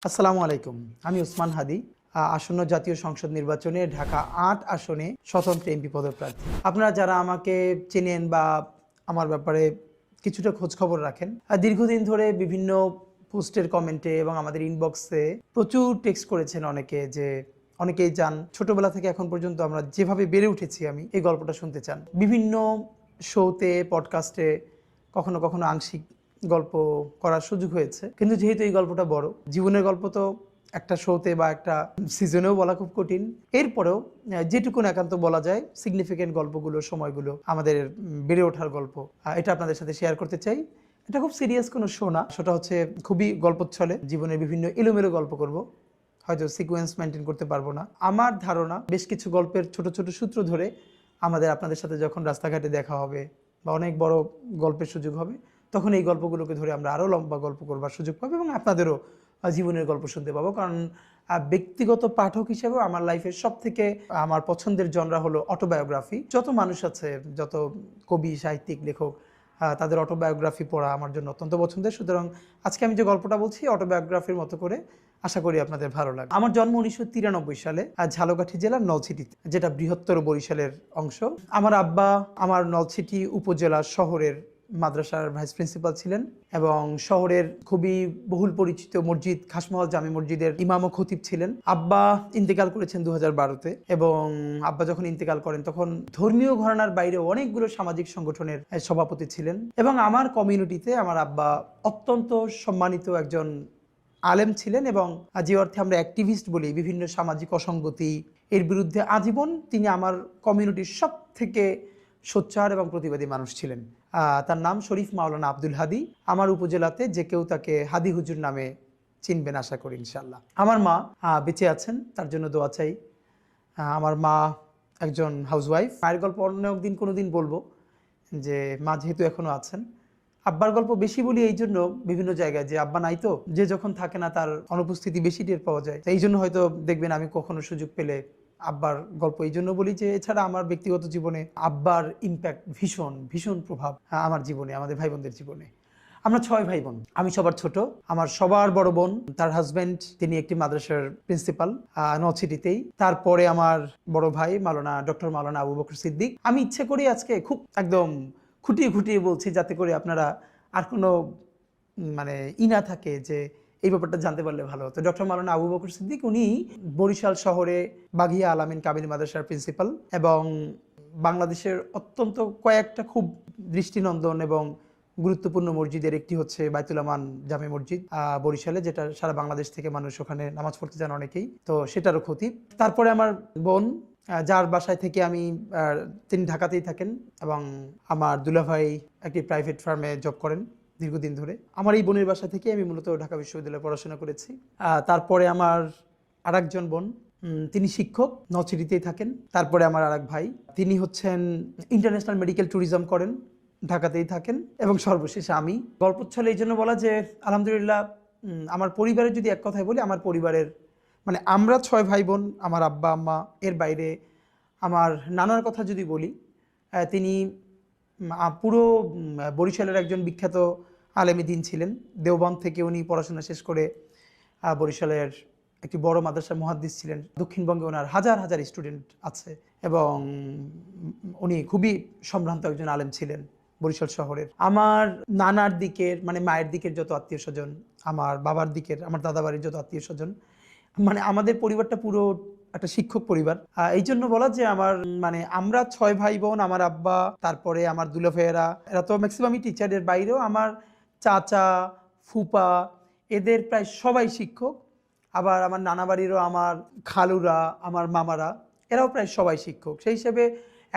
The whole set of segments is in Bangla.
আসসালামু আলাইকুম। আমি ওসমান হাদি। আসন্ন জাতীয় সংসদ নির্বাচনে ঢাকা ৮ আসনে স্বতন্ত্র এমপি পদপ্রার্থী। আপনারা যারা আমাকে চেনেন বা আমার ব্যাপারে কিছুটা খোঁজখবর রাখেন, দীর্ঘদিন ধরে বিভিন্ন পোস্টের কমেন্টে এবং আমাদের ইনবক্সে প্রচুর টেক্সট করেছেন অনেকে যে অনেকেই চান ছোটবেলা থেকে এখন পর্যন্ত আমরা যেভাবে বেড়ে উঠেছি আমি এই গল্পটা শুনতে চান। বিভিন্ন শোতে, পডকাস্টে কখনো কখনো আংশিক গল্প করার সুযোগ হয়েছে, কিন্তু যেহেতু এই গল্পটা বড় জীবনের গল্প, তো একটা শোতে বা একটা সিজনেও বলা খুব কঠিন। এরপরেও যেটুকুন একান্ত বলা যায় সিগনিফিকেন্ট গল্পগুলো, সময়গুলো, আমাদের বেড়ে ওঠার গল্প, এটা আপনাদের সাথে শেয়ার করতে চাই। এটা খুব সিরিয়াস কোনো শো না, শোটা হচ্ছে খুবই গল্পচ্ছলে জীবনের বিভিন্ন এলোমেলো গল্প করব, হয়তো সিকোয়েন্স মেনটেন করতে পারবো না। আমার ধারণা বেশ কিছু গল্পের ছোট ছোট সূত্র ধরে আপনাদের সাথে যখন রাস্তাঘাটে দেখা হবে বা অনেক বড় গল্পের সুযোগ হবে, তখন এই গল্পগুলোকে ধরে আমরা আরও লম্বা গল্প করবার সুযোগ পাবো এবং আপনাদেরও জীবনের গল্প শুনতে পাবো। কারণ ব্যক্তিগত পাঠক হিসেবে আমার লাইফের সব থেকে আমার পছন্দের জনরা হলো অটোবায়োগ্রাফি। যত মানুষ আছে, যত কবি, সাহিত্যিক, লেখক, তাদের অটোবায়োগ্রাফি পড়া আমার জন্য অত্যন্ত পছন্দের। সুতরাং আজকে আমি যে গল্পটা বলছি অটোবায়োগ্রাফির মতো করে, আশা করি আপনাদের ভালো লাগে। আমার জন্ম 1993 সালে ঝালকাঠি জেলার নলছিটিতে, যেটা বৃহত্তর বরিশালের অংশ। আমার আব্বা আমার নলছিটি উপজেলা শহরের মাদ্রাসার ভাইস প্রিন্সিপাল ছিলেন এবং শহরের খুবই বহুল পরিচিত মসজিদ খাসমহল জামে মসজিদের ইমাম ও খতিব ছিলেন। আব্বা ইন্তেকাল করেছেন 2012-তে এবং আব্বা যখন ইন্তেকাল করেন তখন ধর্মীয় ঘরানার বাইরে অনেকগুলো সামাজিক সংগঠনের সভাপতি ছিলেন এবং আমার কমিউনিটিতে আমার আব্বা অত্যন্ত সম্মানিত একজন আলেম ছিলেন এবং যে অর্থে আমরা অ্যাক্টিভিস্ট বলি, বিভিন্ন সামাজিক অসঙ্গতি এর বিরুদ্ধে আজীবন তিনি আমার কমিউনিটির সব থেকে সোচ্চার এবং প্রতিবাদী মানুষ ছিলেন। তার নাম শরীফ মাওলানা আব্দুল হাদি। আমার উপজেলাতে যে কেউ তাকে হাদি হুজুর নামে চিনবেন আশা করি ইনশাল্লাহ। আমার মা বেঁচে আছেন, তার জন্য দোয়া চাই। আমার মা একজন হাউসওয়াইফ। মায়ের গল্প অন্য একদিন কোনো দিন বলবো, যে মা যেহেতু এখনো আছেন। আব্বার গল্প বেশি বলি এই জন্য বিভিন্ন জায়গায়, যে আব্বা নাই তো, যে যখন থাকে না তার অনুপস্থিতি বেশি টের পাওয়া যায়। এই জন্য হয়তো দেখবেন আমি কখনো সুযোগ পেলে আব্বার গল্প এই জন্য বলি যে এছাড়া আমার ব্যক্তিগত জীবনে আব্বার ইম্প্যাক্ট ভীষণ ভীষণ প্রভাব আমার জীবনে, আমাদের ভাই বোনদের জীবনে। আমরা 6 ভাই বোন, আমি সবার ছোট। আমার সবার বড় বোন, তার হাজব্যান্ড তিনি একটি মাদ্রাসার প্রিন্সিপাল নলছিটিতেই। তারপরে আমার বড় ভাই ডক্টর মাওলানা আবু বকর সিদ্দিক। আমি ইচ্ছে করি আজকে খুব একদম খুঁটিয়ে খুঁটিয়ে বলছি, যাতে করে আপনারা আর কোনো মানে না থাকে যে এই ব্যাপারটা জানতে পারলে ভালো হতো। ডক্টর মাওলানা আবু বকর সিদ্দিক উনি বরিশাল শহরে বাঘিয়া আলামিন কামিল মাদ্রাসার প্রিন্সিপাল এবং বাংলাদেশের অত্যন্ত কয়েকটা খুব দৃষ্টিনন্দন এবং গুরুত্বপূর্ণ মসজিদের একটি হচ্ছে বাইতুল আমান জামে মসজিদ বরিশালে, যেটা সারা বাংলাদেশ থেকে মানুষ ওখানে নামাজ পড়তে যান অনেকেই, তো সেটারও খতিব। তারপরে আমার বোন, যার বাসায় থেকে আমি, তিনি ঢাকাতেই থাকেন এবং আমার দুলাভাই একটি প্রাইভেট ফার্মে জব করেন দীর্ঘদিন ধরে। আমার এই বোনের বাসা থেকে আমি মূলত ঢাকা বিশ্ববিদ্যালয়ে পড়াশোনা করেছি। তারপরে আমার আরেকজন বোন, তিনি শিক্ষক, নলছিটিতেই থাকেন। তারপরে আমার আরেক ভাই, তিনি হচ্ছেন ইন্টারন্যাশনাল মেডিকেল ট্যুরিজম করেন, ঢাকাতেই থাকেন। এবং সর্বশেষে আমি। গল্পচ্ছলে এই জন্য বলা যে আলহামদুলিল্লাহ আমার পরিবারের যদি এক কথায় বলি, আমার পরিবারের মানে আমরা 6 ভাই বোন, আমার আব্বা আম্মা, এর বাইরে আমার নানার কথা যদি বলি, তিনি পুরো বরিশালের একজন বিখ্যাত আলেমী দ্বীন ছিলেন। দেওবন্দ থেকে উনি পড়াশোনা শেষ করে বরিশালের একটি বড় মাদ্রাসার মুহাদ্দিস ছিলেন। দক্ষিণবঙ্গে ওনার হাজার হাজার স্টুডেন্ট আছে এবং উনি খুবই সম্ভ্রান্ত একজন আলেম ছিলেন বরিশাল শহরের। আমার নানার দিকের মানে মায়ের দিকের যত আত্মীয় স্বজন, আমার বাবার দিকের, আমার দাদা বাড়ির যত আত্মীয় স্বজন, মানে আমাদের পরিবারটা পুরো একটা শিক্ষক পরিবার। এই জন্য বলা যে আমার মানে আমরা 6 ভাই বোন, আমার আব্বা, তারপরে আমার দুলা ভাইয়েরা, এরা তো ম্যাক্সিমামই টিচারের বাইরেও আমার চাচা, ফুপা, এদের প্রায় সবাই শিক্ষক। আবার আমার নানা বাড়িরও আমার খালুরা, আমার মামারা, এরাও প্রায় সবাই শিক্ষক। সেই হিসেবে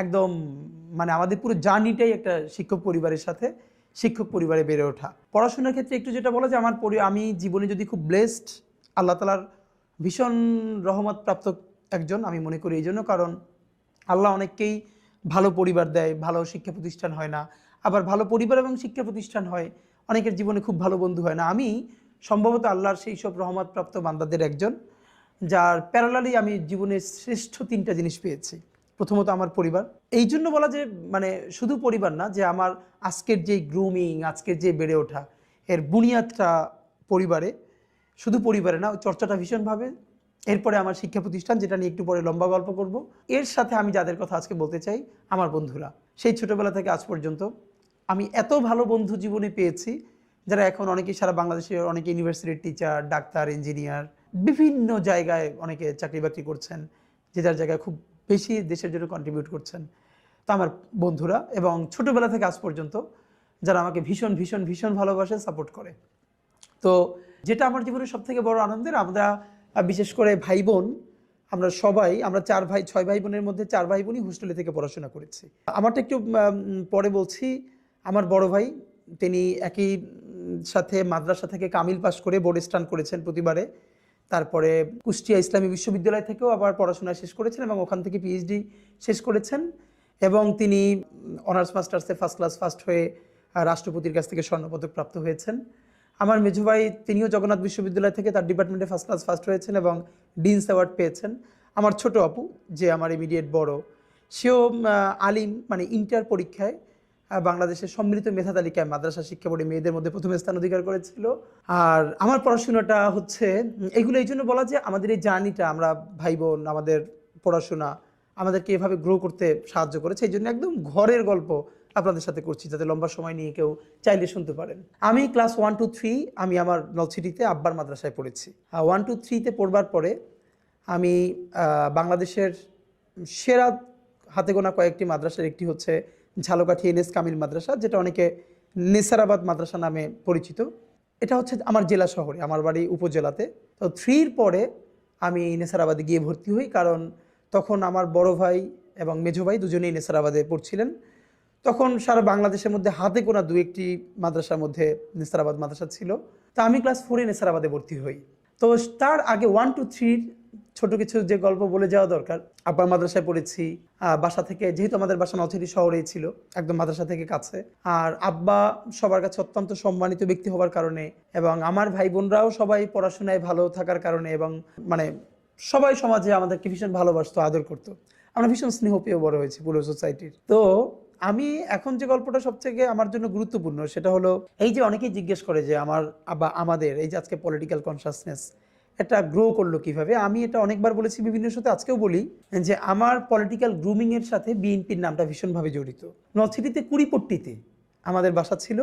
একদম মানে আমাদের পুরো জার্নিটাই একটা শিক্ষক পরিবারের সাথে, শিক্ষক পরিবারে বেড়ে ওঠা। পড়াশোনার ক্ষেত্রে একটু যেটা বলা যে আমি জীবনে যদি খুব ব্লেসড, আল্লাহ তালার ভীষণ রহমত প্রাপ্ত একজন আমি মনে করি। এই জন্য কারণ আল্লাহ অনেককেই ভালো পরিবার দেয়, ভালো শিক্ষা প্রতিষ্ঠান হয় না। আবার ভালো পরিবার এবং শিক্ষা প্রতিষ্ঠান হয়, অনেকের জীবনে খুব ভালো বন্ধু হয় না। আমি সম্ভবত আল্লাহর সেই সব রহমতপ্রাপ্ত বান্দাদের একজন, যার প্যারালালি আমি জীবনের শ্রেষ্ঠ 3টা জিনিস পেয়েছি। প্রথমত আমার পরিবার। এই জন্য বলা যে মানে শুধু পরিবার না, যে আমার আজকের যে গ্রুমিং, আজকের যে বেড়ে ওঠা, এর বুনিয়াদটা পরিবারে। শুধু পরিবারে না, চর্চাটা ভীষণভাবে। এরপরে আমার শিক্ষা প্রতিষ্ঠান, যেটা নিয়ে একটু পরে লম্বা গল্প করব। এর সাথে আমি যাদের কথা আজকে বলতে চাই, আমার বন্ধুরা। সেই ছোটবেলা থেকে আজ পর্যন্ত আমি এত ভালো বন্ধু জীবনে পেয়েছি, যারা এখন অনেকেই সারা বাংলাদেশের অনেকে ইউনিভার্সিটির টিচার, ডাক্তার, ইঞ্জিনিয়ার, বিভিন্ন জায়গায় অনেকে চাকরি বাকরি করছেন, যে যার জায়গায় খুব বেশি দেশের জন্য কন্ট্রিবিউট করছেন। তো আমার বন্ধুরা, এবং ছোটবেলা থেকে আজ পর্যন্ত যারা আমাকে ভীষণ ভীষণ ভীষণ ভালোবাসে, সাপোর্ট করে। তো যেটা আমার জীবনের সব থেকে বড় আনন্দের, আমরা বিশেষ করে ভাই বোন, আমরা সবাই, আমরা 6 ভাই বোনের মধ্যে 4 ভাই বোনই হোস্টেলে থেকে পড়াশোনা করেছি। আমারটা একটু পরে বলছি। আমার বড় ভাই, তিনি একই সাথে মাদ্রাসা থেকে কামিল পাশ করে বোর্ড স্টান করেছেন প্রতিবারে। তারপরে কুষ্টিয়া ইসলামী বিশ্ববিদ্যালয় থেকেও আবার পড়াশোনা শেষ করেছেন এবং ওখান থেকে পিএইচডি শেষ করেছেন, এবং তিনি অনার্স মাস্টার্সে ফার্স্ট ক্লাস ফার্স্ট হয়ে রাষ্ট্রপতির কাছ থেকে স্বর্ণপদক প্রাপ্ত হয়েছেন। আমার মেজো ভাই, তিনিও জগন্নাথ বিশ্ববিদ্যালয় থেকে তার ডিপার্টমেন্টে ফার্স্ট ক্লাস ফার্স্ট হয়েছেন এবং ডিনস অ্যাওয়ার্ড পেয়েছেন। আমার ছোট আপু, যে আমার ইমিডিয়েট বড়, সেও আলিম, মানে ইন্টার পরীক্ষায় বাংলাদেশের সম্মিলিত মেধা তালিকায় মাদ্রাসা শিক্ষা বোর্ডে মেয়েদের মধ্যে প্রথম স্থান অধিকার করেছিল। আর আমার পড়াশোনাটা হচ্ছে এগুলো এই জন্য বলা যে আমাদের এই জার্নিটা, আমরা ভাই বোন, আমাদের পড়াশোনা আমাদেরকে এভাবে গ্রো করতে সাহায্য করেছে। এই জন্য একদম ঘরের গল্প আপনাদের সাথে করছি, যাতে লম্বা সময় নিয়ে কেউ চাইলে শুনতে পারেন। আমি ক্লাস 1 to 3 আমি আমার নলছিটিতে আব্বার মাদ্রাসায় পড়েছি। 1 to 3-তে পড়বার পরে আমি বাংলাদেশের সেরা হাতে গোনা কয়েকটি মাদ্রাসার একটি হচ্ছে ঝালকাঠি এনএস কামিল মাদ্রাসা, যেটা অনেকে নেসারাবাদ মাদ্রাসা নামে পরিচিত। এটা হচ্ছে আমার জেলা শহরে, আমার বাড়ি উপজেলাতে। তো 3-র পরে আমি নেসারাবাদে গিয়ে ভর্তি হই, কারণ তখন আমার বড় ভাই এবং মেজো ভাই দুজনেই নেসারাবাদে পড়ছিলেন। তখন সারা বাংলাদেশের মধ্যে হাতে গোনা 2-1টি মাদ্রাসার মধ্যে নেসারাবাদ মাদ্রাসা ছিল। তা আমি ক্লাস 4-এ নেসারাবাদে ভর্তি হই। তো তার আগে 1 to 3 ছোট কিছু যে গল্প বলে যাওয়া দরকার। আব্বার মাদ্রাসায় পড়েছি, বাসা থেকে, যেহেতু আমাদের বাসা নলছিটি শহরেই ছিল, একদম মাদ্রাসা থেকে কাছে। আর আব্বা সবার কাছে অত্যন্ত সম্মানিত ব্যক্তি হবার কারণে, এবং আমার ভাই বোনরাও সবাই পড়াশোনায় ভালো থাকার কারণে, এবং মানে সবাই সমাজে আমাদেরকে ভীষণ ভালোবাসতো, আদর করতো। আমরা ভীষণ স্নেহ পেয়ে বড় হয়েছি পুরো সোসাইটির। তো আমি এখন যে গল্পটা সবথেকে আমার জন্য গুরুত্বপূর্ণ, সেটা হলো এই যে অনেকেই জিজ্ঞেস করে যে আমাদের এই যে আজকে পলিটিক্যাল কনসাসনেস এটা গ্রো করলো কিভাবে। আমি এটা অনেকবার বলেছি বিভিন্ন সাথে, আজকেও বলি যে আমার পলিটিক্যাল গ্রুমিংয়ের সাথে বিএনপির নামটা ভীষণভাবে জড়িত। নলছিটিতে কুড়িপট্টিতে আমাদের বাসা ছিল,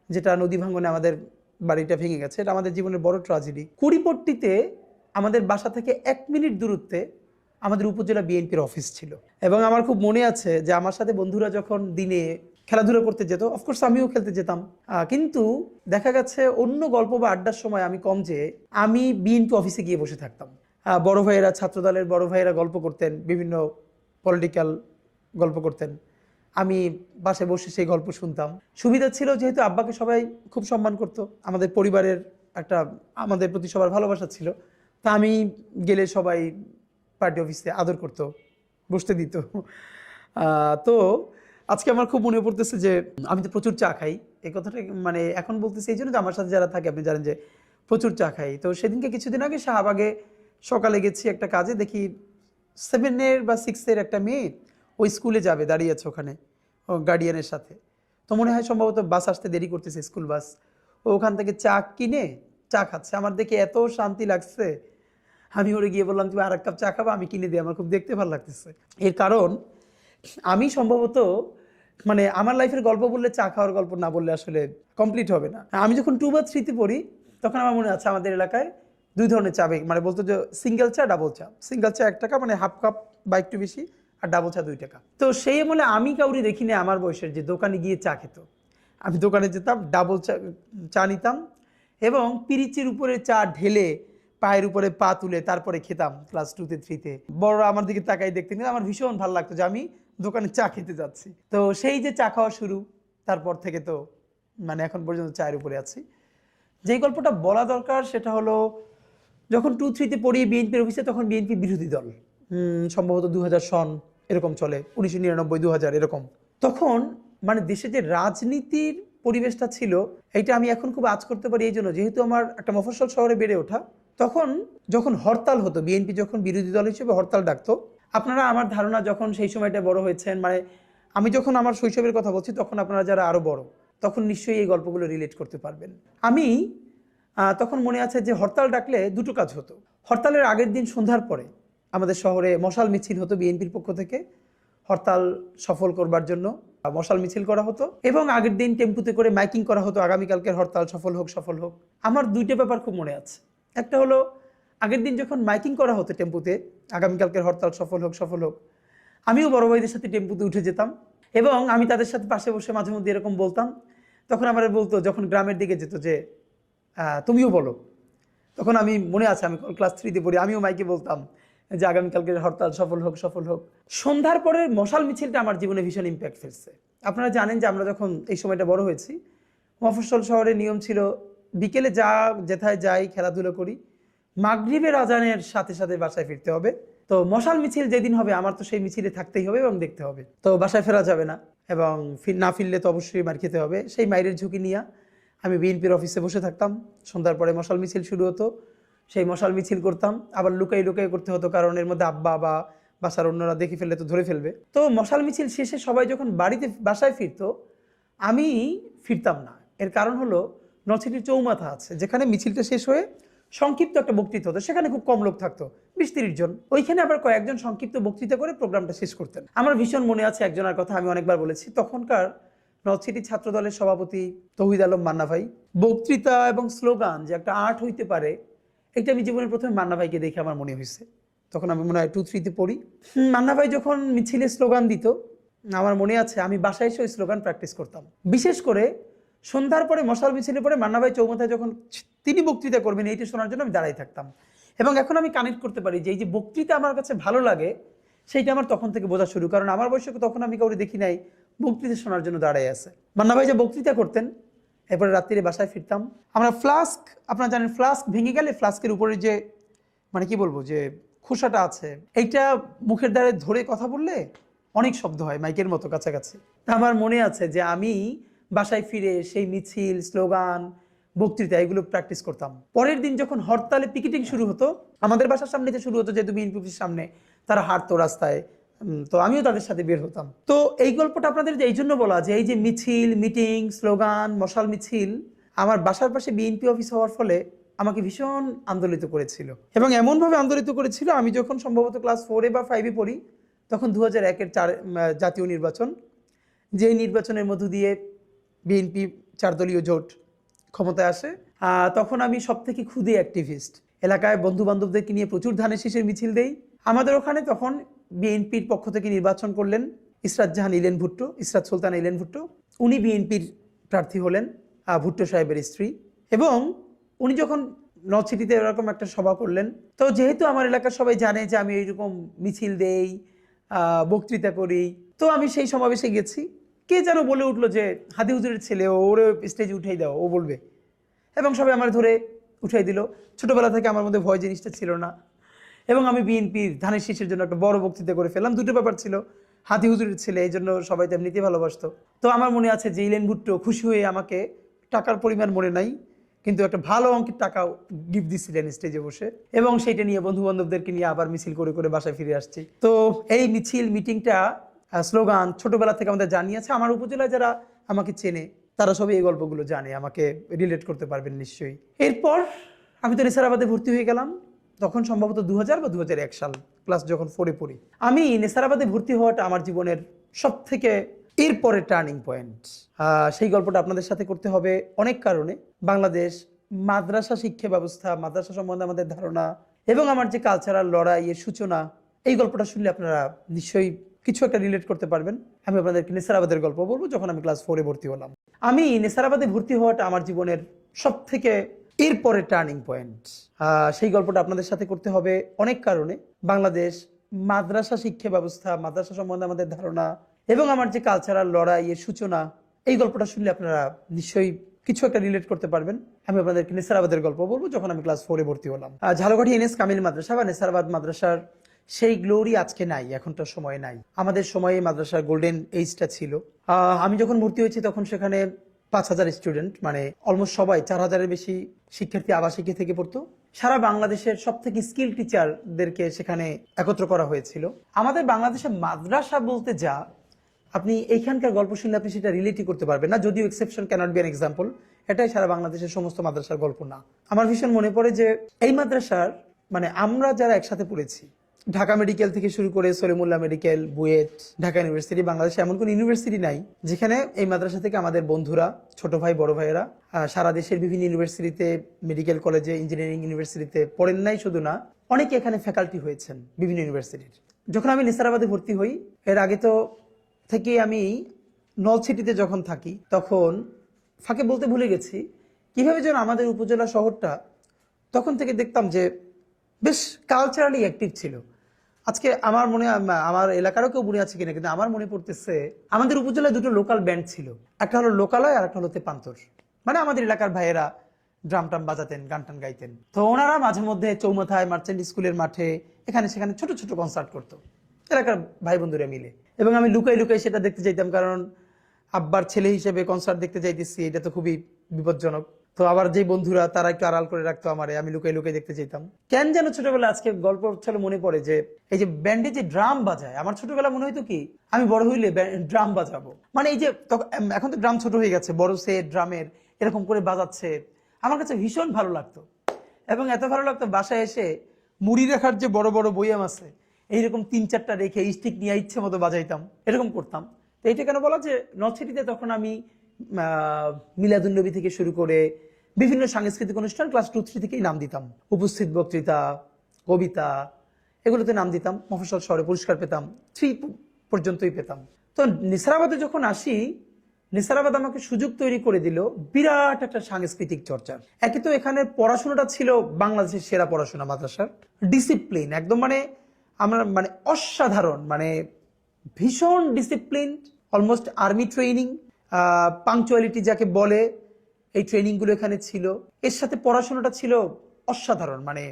যেটা নদী ভাঙ্গনে আমাদের বাড়িটা ভেঙে গেছে। এটা আমাদের জীবনের বড় ট্র্যাজেডি। কুড়িপট্টিতে আমাদের বাসা থেকে 1 মিনিট দূরত্বে আমাদের উপজেলা বিএনপির অফিস ছিল। এবং আমার খুব মনে আছে যে আমার সাথে বন্ধুরা যখন দিনে খেলাধুলা করতে যেত, অফকোর্স আমিও খেলতে যেতাম, কিন্তু দেখা গেছে অন্য গল্প বা আড্ডার সময় আমি কম যেয়ে আমি বিএনপি অফিসে গিয়ে বসে থাকতাম। বড় ভাইয়েরা, ছাত্রদলের বড় ভাইয়েরা গল্প করতেন, বিভিন্ন পলিটিক্যাল গল্প করতেন, আমি পাশে বসে সেই গল্প শুনতাম। সুবিধা ছিল যেহেতু আব্বাকে সবাই খুব সম্মান করতো, আমাদের পরিবারের একটা আমাদের প্রতি সবার ভালোবাসা ছিল। তা আমি গেলে সবাই পার্টি অফিসে আদর করতো, বসতে দিত। তো আজকে আমার খুব মনে পড়তেছে যে আমি তো প্রচুর চা খাই। এই কথাটা মানে এখন বলতেছি এই জন্য যে আমার সাথে যারা থাকে আপনি জানেন যে প্রচুর চা খাই। তো সেদিনকে কিছুদিন আগে শাহবাগে সকালে গেছি একটা কাজে, দেখি 7-এর বা 6-এর একটা মেয়ে ওই স্কুলে যাবে, দাঁড়িয়ে আছে ওখানে ও গার্ডিয়ানের সাথে। তো মনে হয় সম্ভবত বাস আসতে দেরি করতেছে, স্কুল বাস। ও ওখান থেকে চা কিনে চা খাচ্ছে। আমার দেখে এত শান্তি লাগছে, আমি ওরে গিয়ে বললাম তুমি আর 1 কাপ চা খাবা, আমি কিনে দিই, আমার খুব দেখতে ভালো লাগতেছে। এর কারণ আমি সম্ভবত মানে আমার লাইফের গল্প বললে চা খাওয়ার গল্প না বললে আসলে কমপ্লিট হবে না। আমি যখন 2 বা 3-তে পড়ি তখন আমার মনে আছে আমাদের এলাকায় 2 ধরনের চা, মানে বলতো যে সিঙ্গেল চা, ডাবল চা। সিঙ্গেল চা 1 টাকা, মানে হাফ কাপ বা একটু বেশি, আর ডাবল চা 2 টাকা। তো সেই আমলে আমি কাউরি দেখিনি আমার বয়সের যে দোকানে গিয়ে চা খেত। আমি দোকানে যেতাম, ডাবল চা নিতাম এবং পিরিচের উপরে চা ঢেলে পায়ের উপরে পা তুলে তারপরে খেতাম ক্লাস 2-তে 3-তে। বড়রা আমার দিকে তাকাই দেখতেন, আমার ভীষণ ভালো লাগতো যে আমি দোকানে চা খেতে যাচ্ছি। তো সেই যে চা খাওয়া শুরু, তারপর থেকে তো মানে এখন পর্যন্ত চায়ের উপরে আছি। যেই গল্পটা বলা দরকার সেটা হলো যখন 2-3-তে পড়ি বিএনপির অফিসে, তখন বিএনপি বিরোধী দল, সম্ভবত 2000 সন এরকম চলে, 1999 2000 এরকম। তখন মানে দেশে যে রাজনীতির পরিবেশটা ছিল, এইটা আমি এখন খুব আঁচ করতে পারি এই জন্য যেহেতু আমার একটা মফস্বল শহরে বেড়ে ওঠা। তখন যখন হরতাল হতো, বিএনপি যখন বিরোধী দল হিসেবে হরতাল ডাকতো, আপনারা আমার ধারণা যখন সেই সময়টা বড় হয়েছেন, মানে আমি যখন আমার শৈশবের কথা বলছি তখন আপনারা যারা আরও বড়, তখন নিশ্চয়ই এই গল্পগুলো রিলেট করতে পারবেন। আমি তখন মনে আছে যে হরতাল ডাকলে দুটো কাজ হতো। হরতালের আগের দিন সন্ধ্যার পরে আমাদের শহরে মশাল মিছিল হতো, বিএনপির পক্ষ থেকে হরতাল সফল করবার জন্য মশাল মিছিল করা হতো, এবং আগের দিন টেম্পুতে করে মাইকিং করা হতো আগামীকালকের হরতাল সফল হোক সফল হোক। আমার দুইটা ব্যাপার খুব মনে আছে। একটা হলো আগের দিন যখন মাইকিং করা হতো টেম্পুতে আগামীকালকের হরতাল সফল হোক সফল হোক, আমিও বড় ভাইদের সাথে টেম্পুতে উঠে যেতাম এবং আমি তাদের সাথে পাশে বসে মাঝে মধ্যে এরকম বলতাম। তখন আমার বলতো, যখন গ্রামের দিকে যেত যে তুমিও বলো, তখন আমি মনে আছে আমি ক্লাস 3-তে পড়ি, আমিও মাইকে বলতাম যে আগামীকালকের হরতাল সফল হোক সফল হোক। সন্ধ্যার পরে মশাল মিছিলটা আমার জীবনে ভীষণ ইম্প্যাক্ট ফেলছে। আপনারা জানেন যে আমরা যখন এই সময়টা বড় হয়েছি, মফস্বল শহরে নিয়ম ছিল বিকেলে যেথায় যাই খেলাধুলো করি, মাগরিবের আজানের সাথে সাথে বাসায় ফিরতে হবে। তো মশাল মিছিল যেদিন হবে আমার তো সেই মিছিলে থাকতেই হবে এবং দেখতে হবে। তো বাসায় ফেরা যাবে না এবং না ফিরলে তো অবশ্যই মার খেতে হবে। সেই মাইরের ঝুঁকি নিয়ে আমি বিএনপির অফিসে বসে থাকতাম। সন্ধ্যার পরে মশাল মিছিল শুরু হতো, সেই মশাল মিছিল করতাম। আবার লুকাই লুকাই করতে হতো, কারণ এর মধ্যে আব্বা বা বাসার অন্যরা দেখে ফেললে তো ধরে ফেলবে। তো মশাল মিছিল শেষে সবাই যখন বাসায় ফিরতো, আমি ফিরতাম না। এর কারণ হলো নলছিটির চৌমাথা আছে, যেখানে মিছিলটা শেষ হয়ে সংক্ষিপ্ত একটা বক্তৃতা হতো, সেখানে খুব কম লোক থাকতো, 20-30 জন। ওইখানে আবার কয়েকজন সংক্ষিপ্ত বক্তৃতা করে প্রোগ্রামটা শেষ করতেন। আমার ভীষণ মনে আছে একজনের কথা, আমি অনেকবার বলেছি। তখনকার নলছিটি ছাত্র দলের সভাপতি তৌহিদ আলম মান্না ভাই, বক্তৃতা এবং স্লোগান যে একটা আর্ট হইতে পারে, এটা আমি জীবনের প্রথমে মান্না ভাইকে দেখে আমার মনে হয়েছে। তখন আমি মনে হয় 2-3-তে পড়ি। মান্না ভাই যখন মিছিলে স্লোগান দিত, আমার মনে আছে আমি বাসায় এসে ওই স্লোগান প্র্যাকটিস করতাম। বিশেষ করে সন্ধ্যার পরে মশাল মিছিলে পরে মান্না ভাই চৌমাথায় যখন তিনি বক্তৃতা করবেন, এইটা শোনার জন্য আমি দাঁড়াই থাকতাম। এবং এখন আমি কানেক্ট করতে পারি যে এই যে বক্তৃতা আমার কাছে ভালো লাগে, সেইটা আমার তখন থেকে বোঝা শুরু। কারণ আমার বয়সে তখন আমি কাউকে দেখি নাই বক্তৃতা শোনার জন্য দাঁড়াই আছে। মান্না ভাই যে বক্তৃতা করতেন, এরপরে রাত্রিরে বাসায় ফিরতাম। আমরা ফ্লাস্ক, আপনারা জানেন ফ্লাস্ক ভেঙে গেলে ফ্লাস্কের উপরে যে মানে কি বলবো যে খোসাটা আছে, এইটা মুখের দ্বারে ধরে কথা বললে অনেক শব্দ হয় মাইকের মতো কাছাকাছি। তা আমার মনে আছে যে আমি বাসায় ফিরে সেই মিছিল, স্লোগান, বক্তৃতা এগুলো প্র্যাকটিস করতাম। পরের দিন যখন হরতালে পিকেটিং শুরু হতো, আমাদের বাসার সামনে যে শুরু হতো, যেহেতু বিএনপি অফিসের সামনে, তারা হাঁটতো রাস্তায়, তো আমিও তাদের সাথে বের হতাম। তো এই গল্পটা আপনাদের এই জন্য বলা যে এই যে মিছিল, মিটিং, স্লোগান, মশাল মিছিল আমার বাসার পাশে বিএনপি অফিস হওয়ার ফলে আমাকে ভীষণ আন্দোলিত করেছিল। এবং এমনভাবে আন্দোলিত করেছিল, আমি যখন সম্ভবত ক্লাস 4 বা 5-এ পড়ি, তখন 2001-এর জাতীয় নির্বাচন, যে নির্বাচনের মধ্য দিয়ে বিএনপি 4 দলীয় জোট ক্ষমতায় আসে। তখন আমি সব থেকে ক্ষুদে অ্যাক্টিভিস্ট। এলাকায় বন্ধু বান্ধবদেরকে নিয়ে প্রচুর ধানের শীষের মিছিল দেই। আমাদের ওখানে তখন বিএনপির পক্ষ থেকে নির্বাচন করলেন ইসরাত সুলতানা ইলেন ভুট্টো। উনি বিএনপির প্রার্থী হলেন, ভুট্টো সাহেবের স্ত্রী। এবং উনি যখন নলছিটিতে এরকম একটা সভা করলেন, তো যেহেতু আমার এলাকার সবাই জানে যে আমি এইরকম মিছিল দেই, বক্তৃতা করি, তো আমি সেই সমাবেশে গেছি। কে যেন বলে উঠলো যে হাদি হুজুরের ছেলে, ওরে স্টেজে উঠাই দাও, ও বলবে। এবং সবাই আমার ধরে উঠাই দিল। ছোটবেলা থেকে আমার মধ্যে ভয় জিনিসটা ছিল না, এবং আমি বিএনপির ধানের শীষের জন্য একটা বড় বক্তৃতা করে ফেললাম। দুটো ব্যাপার ছিল, হাদি হুজুরের ছেলে, এই জন্য সবাই তো এমনিতেই ভালোবাসতো। তো আমার মনে আছে যে ইলেন ভুট্টো খুশি হয়ে আমাকে, টাকার পরিমাণ মনে নাই, কিন্তু একটা ভালো অঙ্কের টাকা গিফট দিচ্ছিলেন স্টেজে বসে, এবং সেইটা নিয়ে বন্ধু বান্ধবদেরকে নিয়ে আবার মিছিল করে করে বাসায় ফিরে আসছি। তো এই মিছিল, মিটিংটা, স্লোগান ছোটবেলা থেকে আমাদের জানিয়েছে। আমার উপজেলায় যারা আমাকে চেনে তারা সবাই এই গল্পগুলো জানে, আমাকে রিলেট করতে পারবেন নিশ্চয়ই। এরপর আমি তো নেসারাবাদে ভর্তি হয়ে গেলাম, তখন সম্ভবত 2000 বা 2001 সাল, ক্লাস যখন 4-এ পড়ি। আমি নেসারাবাদে ভর্তি হওয়াটা আমার জীবনের সব থেকে এরপরে টার্নিং পয়েন্ট। সেই গল্পটা আপনাদের সাথে করতে হবে অনেক কারণে। বাংলাদেশ মাদ্রাসা শিক্ষা ব্যবস্থা, মাদ্রাসা সম্বন্ধে আমাদের ধারণা এবং আমার যে কালচারাল লড়াইয়ের সূচনা, এই গল্পটা শুনলে আপনারা নিশ্চয়ই কিছু একটা রিলেট করতে পারবেন। আমি আপনাদেরকে নেসারাবাদের গল্প বলবো, যখন আমি ক্লাস 4-এ ভর্তি হলাম। আমি নেসারাবাদে ভর্তি হওয়াটা আমার জীবনের সব থেকে এরপরে টার্নিং পয়েন্ট। সেই গল্পটা আপনাদের সাথে করতে হবে অনেক কারণে। বাংলাদেশ মাদ্রাসা শিক্ষা ব্যবস্থা, মাদ্রাসা সম্বন্ধে আমাদের ধারণা এবং আমার যে কালচারাল লড়াইয়ের সূচনা, এই গল্পটা শুনলে আপনারা নিশ্চয়ই কিছু একটা রিলেট করতে পারবেন। আমি আপনাদেরকে নেসারাবাদের গল্প বলবো, যখন আমি ক্লাস 4-এ ভর্তি হলাম। ঝালকাঠি এনএস কামিল মাদ্রাসা বা নেসারাবাদ মাদ্রাসার সেই গ্লোরি আজকে নাই, এখনটার সময় নাই। আমাদের সময়ে মাদ্রাসার গোল্ডেন এইজটা ছিল। আমি যখন ভর্তি হয়েছি তখন সেখানে 5000 স্টুডেন্ট, মানে অলমোস্ট সবাই, 4000-এর বেশি শিক্ষার্থী আবাসিকে থেকে পড়তো। সারা বাংলাদেশের সব থেকে স্কিল টিচারদেরকে সেখানে একত্র করা হয়েছিল। আমাদের বাংলাদেশে মাদ্রাসা বলতে আপনি এইখানকার গল্প শুনলে আপনি সেটা রিলেটই করতে পারবেন না, যদিও exception cannot be an example. এটাই সারা বাংলাদেশের সমস্ত মাদ্রাসার গল্প না। আমার ভীষণ মনে পড়ে যে এই মাদ্রাসার মানে আমরা যারা একসাথে পড়েছি, ঢাকা মেডিকেল থেকে শুরু করে সলিমুল্লাহ মেডিকেল, বুয়েট, ঢাকা ইউনিভার্সিটি, বাংলাদেশে এমন কোনো ইউনিভার্সিটি নাই যেখানে এই মাদ্রাসা থেকে আমাদের বন্ধুরা, ছোট ভাই বড় ভাইয়েরা সারা দেশের বিভিন্ন ইউনিভার্সিটিতে, মেডিকেল কলেজে, ইঞ্জিনিয়ারিং ইউনিভার্সিটিতে পড়েন নাই শুধু না, অনেকে এখানে ফ্যাকাল্টি হয়েছেন বিভিন্ন ইউনিভার্সিটির। যখন আমি নিসারাবাদে ভর্তি হই, এর আগে তো থেকে আমি নলছিটিতে যখন থাকি, তখন ফাঁকে বলতে ভুলে গেছি কিভাবে যেন আমাদের উপজেলা শহরটা তখন থেকে দেখতাম যে বেশ কালচারালি অ্যাক্টিভ ছিল। আজকে আমার মনে, আমার এলাকারও কেউ মনে আছে কিনা, কিন্তু আমার মনে পড়তেছে আমাদের উপজেলায় দুটো লোকাল ব্যান্ড ছিল, একটা হলো লোকালয় আর একটা হলো তেপান্তর। মানে আমাদের এলাকার ভাইয়েরা ড্রাম টাম বাজাতেন, গান টান গাইতেন। তো ওনারা মাঝে মধ্যে চৌমাথায়, মার্চেন্ট স্কুলের মাঠে, এখানে সেখানে ছোট ছোট কনসার্ট করতো এলাকার ভাই বন্ধুরা মিলে, এবং আমি লুকাই লুকাই সেটা দেখতে চাইতাম, কারণ আব্বার ছেলে হিসেবে কনসার্ট দেখতে চাইতেছি, এটা তো খুবই বিপজ্জনক। তো আবার যে বন্ধুরা তারা একটু আড়াল করে রাখতো আমারে, আমি লুকাই লুকাই দেখতে চাইতাম। কেন যেন ছোটবেলা, আজকে গল্প চলে মনে পড়ে যে এই যে ব্যান্ডে যে ড্রাম বাজায়, আমার ছোটবেলা মনে হইতো কি আমি বড় হইলে ড্রাম বাজাবো। মানে এই যে এখন তো ড্রাম ছোট হয়ে গেছে, বড় সেট ড্রামের এরকম করে বাজাচ্ছে, আমার কাছে ভীষণ ভালো লাগতো। এবং এত ভালো লাগতো বাসায় এসে মুড়ি রাখার যে বড় বড় বইয়াম আছে, এইরকম 3-4টা রেখে স্টিক নিয়ে ইচ্ছে মতো বাজাইতাম, এরকম করতাম। তো এইটা কেন বলা যে নলছিটিতে তখন আমি মিলাদুন্নবী থেকে শুরু করে বিভিন্ন সাংস্কৃতিক অনুষ্ঠান ক্লাস 2-3 থেকেই নাম দিতাম, উপস্থিত বক্তৃতা, কবিতা, এগুলোতে নাম দিতাম। মফস্বল শহরে পুরস্কার পেতাম, 3 পর্যন্তই পেতাম। তো নিসারাবাদে যখন আসি, নিসারাবাদ আমাকে সুযোগ তৈরি করে দিল বিরাট একটা সাংস্কৃতিক চর্চার। একে তো এখানে পড়াশোনাটা ছিল বাংলাদেশের সেরা পড়াশোনা, মাদ্রাসার ডিসিপ্লিন একদম মানে আমরা মানে অসাধারণ, মানে ভীষণ discipline, almost army training, punctuality যাকে বলে, এই ট্রেনিংগুলো এখানে ছিল। এর সাথে পড়াশোনাটা ছিল অসাধারণ, মানে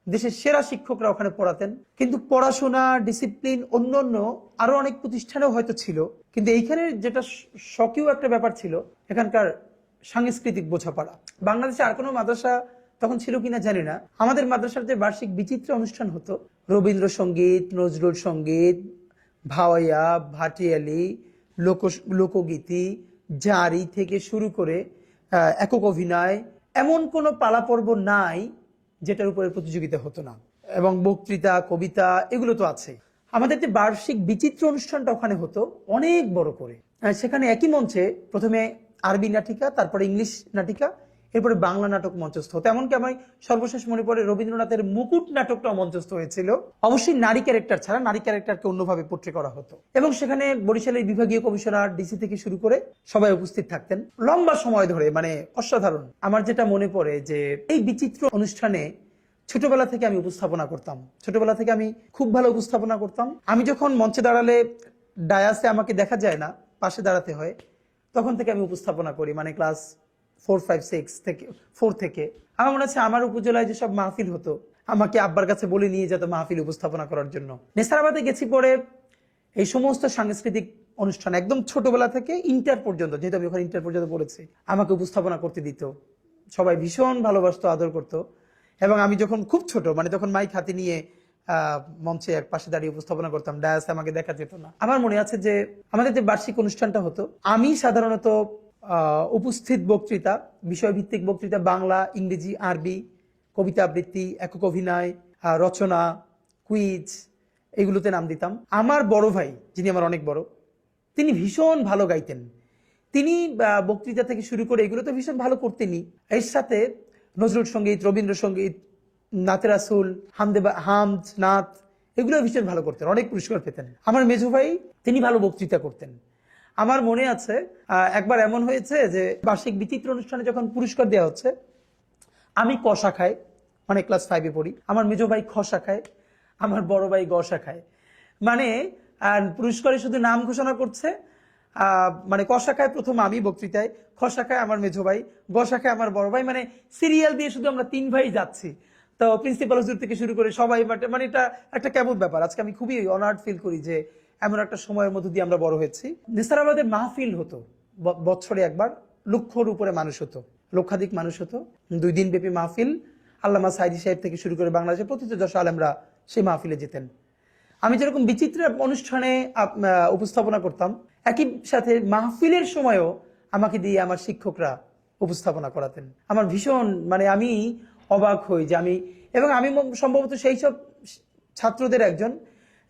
দেশের সেরা শিক্ষকরা ওখানে পড়াতেন। কিন্তু পড়াশোনা, ডিসিপ্লিন অন্য আরো অনেক প্রতিষ্ঠানেও হয়তো ছিল, কিন্তু এইখানে যেটা শখীয় একটা ব্যাপার ছিল এখানকার সাংস্কৃতিক বোঝাপড়া। বাংলাদেশে আর কোনো মাদ্রাসা তখন ছিল কিনা জানি না, আমাদের মাদ্রাসার যে বার্ষিক বিচিত্র অনুষ্ঠান হতো, রবীন্দ্রসঙ্গীত, নজরুল সঙ্গীত, ভাওয়াইয়া, ভাটিয়ালি, লোকগীতি, জারি থেকে শুরু করে একক অভিনয়, এমন কোনো পালা পর্ব নাই যেটার উপরে প্রতিযোগিতা হতো না। এবং বক্তৃতা, কবিতা এগুলো তো আছে। আমাদের যে বার্ষিক বিচিত্র অনুষ্ঠানটা ওখানে হতো অনেক বড় করে, সেখানে একই মঞ্চে প্রথমে আরবি নাটিকা, তারপরে ইংলিশ নাটিকা, এরপরে বাংলা নাটক মঞ্চস্থ হতো। এমনকি আমার সর্বশেষ মনে পড়ে রবীন্দ্রনাথের মুকুট নাটকটা মঞ্চস্থ হয়েছিল, অবশ্যই নারী ক্যারেক্টার ছাড়া, নারী ক্যারেক্টারকে অন্যভাবে পোট্রে করা হতো। এবং সেখানে বরিশালের বিভাগীয় কমিশনার, ডিসি থেকে শুরু করে সবাই উপস্থিত থাকতেন লম্বা সময় ধরে, মানে অসাধারণ। আমার যেটা মনে পড়ে যে এই বিচিত্র অনুষ্ঠানে ছোটবেলা থেকে আমি উপস্থাপনা করতাম, ছোটবেলা থেকে আমি খুব ভালো উপস্থাপনা করতাম। আমি যখন মঞ্চে দাঁড়ালে ডায়াসে আমাকে দেখা যায় না, পাশে দাঁড়াতে হয়, তখন থেকে আমি উপস্থাপনা করি, মানে ক্লাস 4 থেকে। আমার মনে আছে আমার উপজেলায় যেসব মাহফিল হতো, আমাকে আব্বার কাছে বলে নিয়ে যেত মাহফিল উপস্থাপনা করার জন্য। নেসারাবাদে গেছি পরে এই সমস্ত সাংস্কৃতিক অনুষ্ঠান একদম ছোটবেলা থেকে ইন্টার পর্যন্ত, যেহেতু আমি ওখানে ইন্টার পর্যন্ত পড়েছি, আমাকে উপস্থাপনা করতে দিত। সবাই ভীষণ ভালোবাসতো, আদর করতো। এবং আমি যখন খুব ছোট, মানে তখন মাইক হাতে নিয়ে মঞ্চে এক পাশে দাঁড়িয়ে উপস্থাপনা করতাম, ডায়াসে আমাকে দেখা যেত না। আমার মনে আছে যে আমাদের যে বার্ষিক অনুষ্ঠানটা হতো, আমি সাধারণত উপস্থিত বক্তৃতা, বিষয়ভিত্তিক বক্তৃতা, বাংলা, ইংরেজি, আরবি, কবিতা আবৃত্তি, একক অভিনয়, রচনা, কুইজ, এগুলোতে নাম দিতাম। আমার বড় ভাই, যিনি আমার অনেক বড়, তিনি ভীষণ ভালো গাইতেন। তিনি বক্তৃতা থেকে শুরু করে এগুলো তো ভীষণ ভালো করতেনই, এর সাথে নজরুল সঙ্গীত, রবীন্দ্রসঙ্গীত, নাতে রাসুল, হামদ, নাত, এগুলো ভীষণ ভালো করতেন, অনেক পুরস্কার পেতেন। আমার মেজো ভাই, তিনি ভালো বক্তৃতা করতেন। আমার মনে আছে একবার এমন হয়েছে যে বার্ষিক বিচিত্র অনুষ্ঠানে যখন পুরস্কার দেওয়া হচ্ছে, আমি ক শাখায়, মানে ক্লাস 5-এ পড়ি, আমার মেজো ভাই খ শাখায়, আমার বড় ভাই গ শাখায়। মানে পুরস্কারে শুধু নাম ঘোষণা করছে, মানে ক শাখায় প্রথম আমি বক্তৃতায়, খ শাখায় আমার মেজো ভাই, গ শাখায় আমার বড় ভাই, মানে সিরিয়াল দিয়ে শুধু আমরা 3 ভাই যাচ্ছি। তো প্রিন্সিপাল হুজুর থেকে শুরু করে সবাই, মানে এটা একটা কেমন ব্যাপার। আজকে আমি খুবই অনার্ড ফিল করি যে এমন একটা সময়ের মধ্যে দিয়ে আমরা বড় হয়েছি। নেসারাবাদের মাহফিল হতো বছরে একবার, লক্ষর উপরে মানুষ হতো, লক্ষাধিক মানুষ হতো, 2 দিন ব্যাপী মাহফিল। আল্লামা সাইদি সাহেব থেকে শুরু করে বাংলাদেশের প্রতিটি যশা আলেমরা সেই মাহফিলে যেতেন। আমি যেরকম বিচিত্র অনুষ্ঠানে উপস্থাপনা করতাম, একই সাথে মাহফিলের সময়ও আমাকে দিয়ে আমার শিক্ষকরা উপস্থাপনা করাতেন। আমার ভীষণ মানে আমি অবাক হই যে আমি সম্ভবত সেই সব ছাত্রদের একজন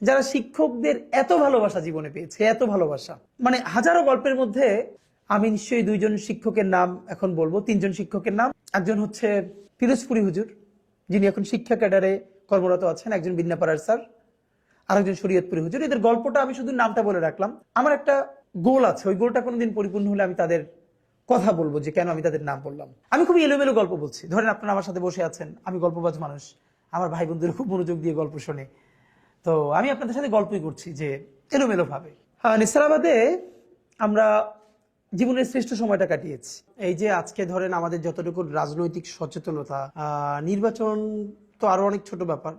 যারা শিক্ষকদের এত ভালোবাসা জীবনে পেয়েছে, এত ভালোবাসা। মানে হাজারো গল্পের মধ্যে আমি নিশ্চয়ই 2জন শিক্ষকের নাম এখন বলবো, 3জন শিক্ষকের নাম। একজন হচ্ছে পিরোজপুরি হুজুর, যিনি এখন শিক্ষা ক্যাডারে কর্মরত আছেন, একজন বিন্যাপাড়ার স্যার, আরেকজন শরীয়তপুরি হুজুর। এদের গল্পটা আমি শুধু নামটা বলে রাখলাম। আমার একটা গোল আছে, ওই গোলটা কোনোদিন পরিপূর্ণ হলে আমি তাদের কথা বলবো যে কেন আমি তাদের নাম বললাম। আমি খুবই এলোমেলো গল্প বলছি। ধরেন আপনারা আমার সাথে বসে আছেন, আমি গল্পবাজ মানুষ, আমার ভাই বন্ধুরা খুব মনোযোগ দিয়ে গল্প শোনে, তো আমি আপনাদের সাথে গল্পই করছি যে এলোমেলো ভাবে। নেসারাবাদে আমরা জীবনের শ্রেষ্ঠ সময়টা কাটিয়েছি। এই যে আজকে ধরেন আমাদের যতটুকু রাজনৈতিক সচেতনতা, নির্বাচন তো আরো অনেক ছোট ব্যাপার।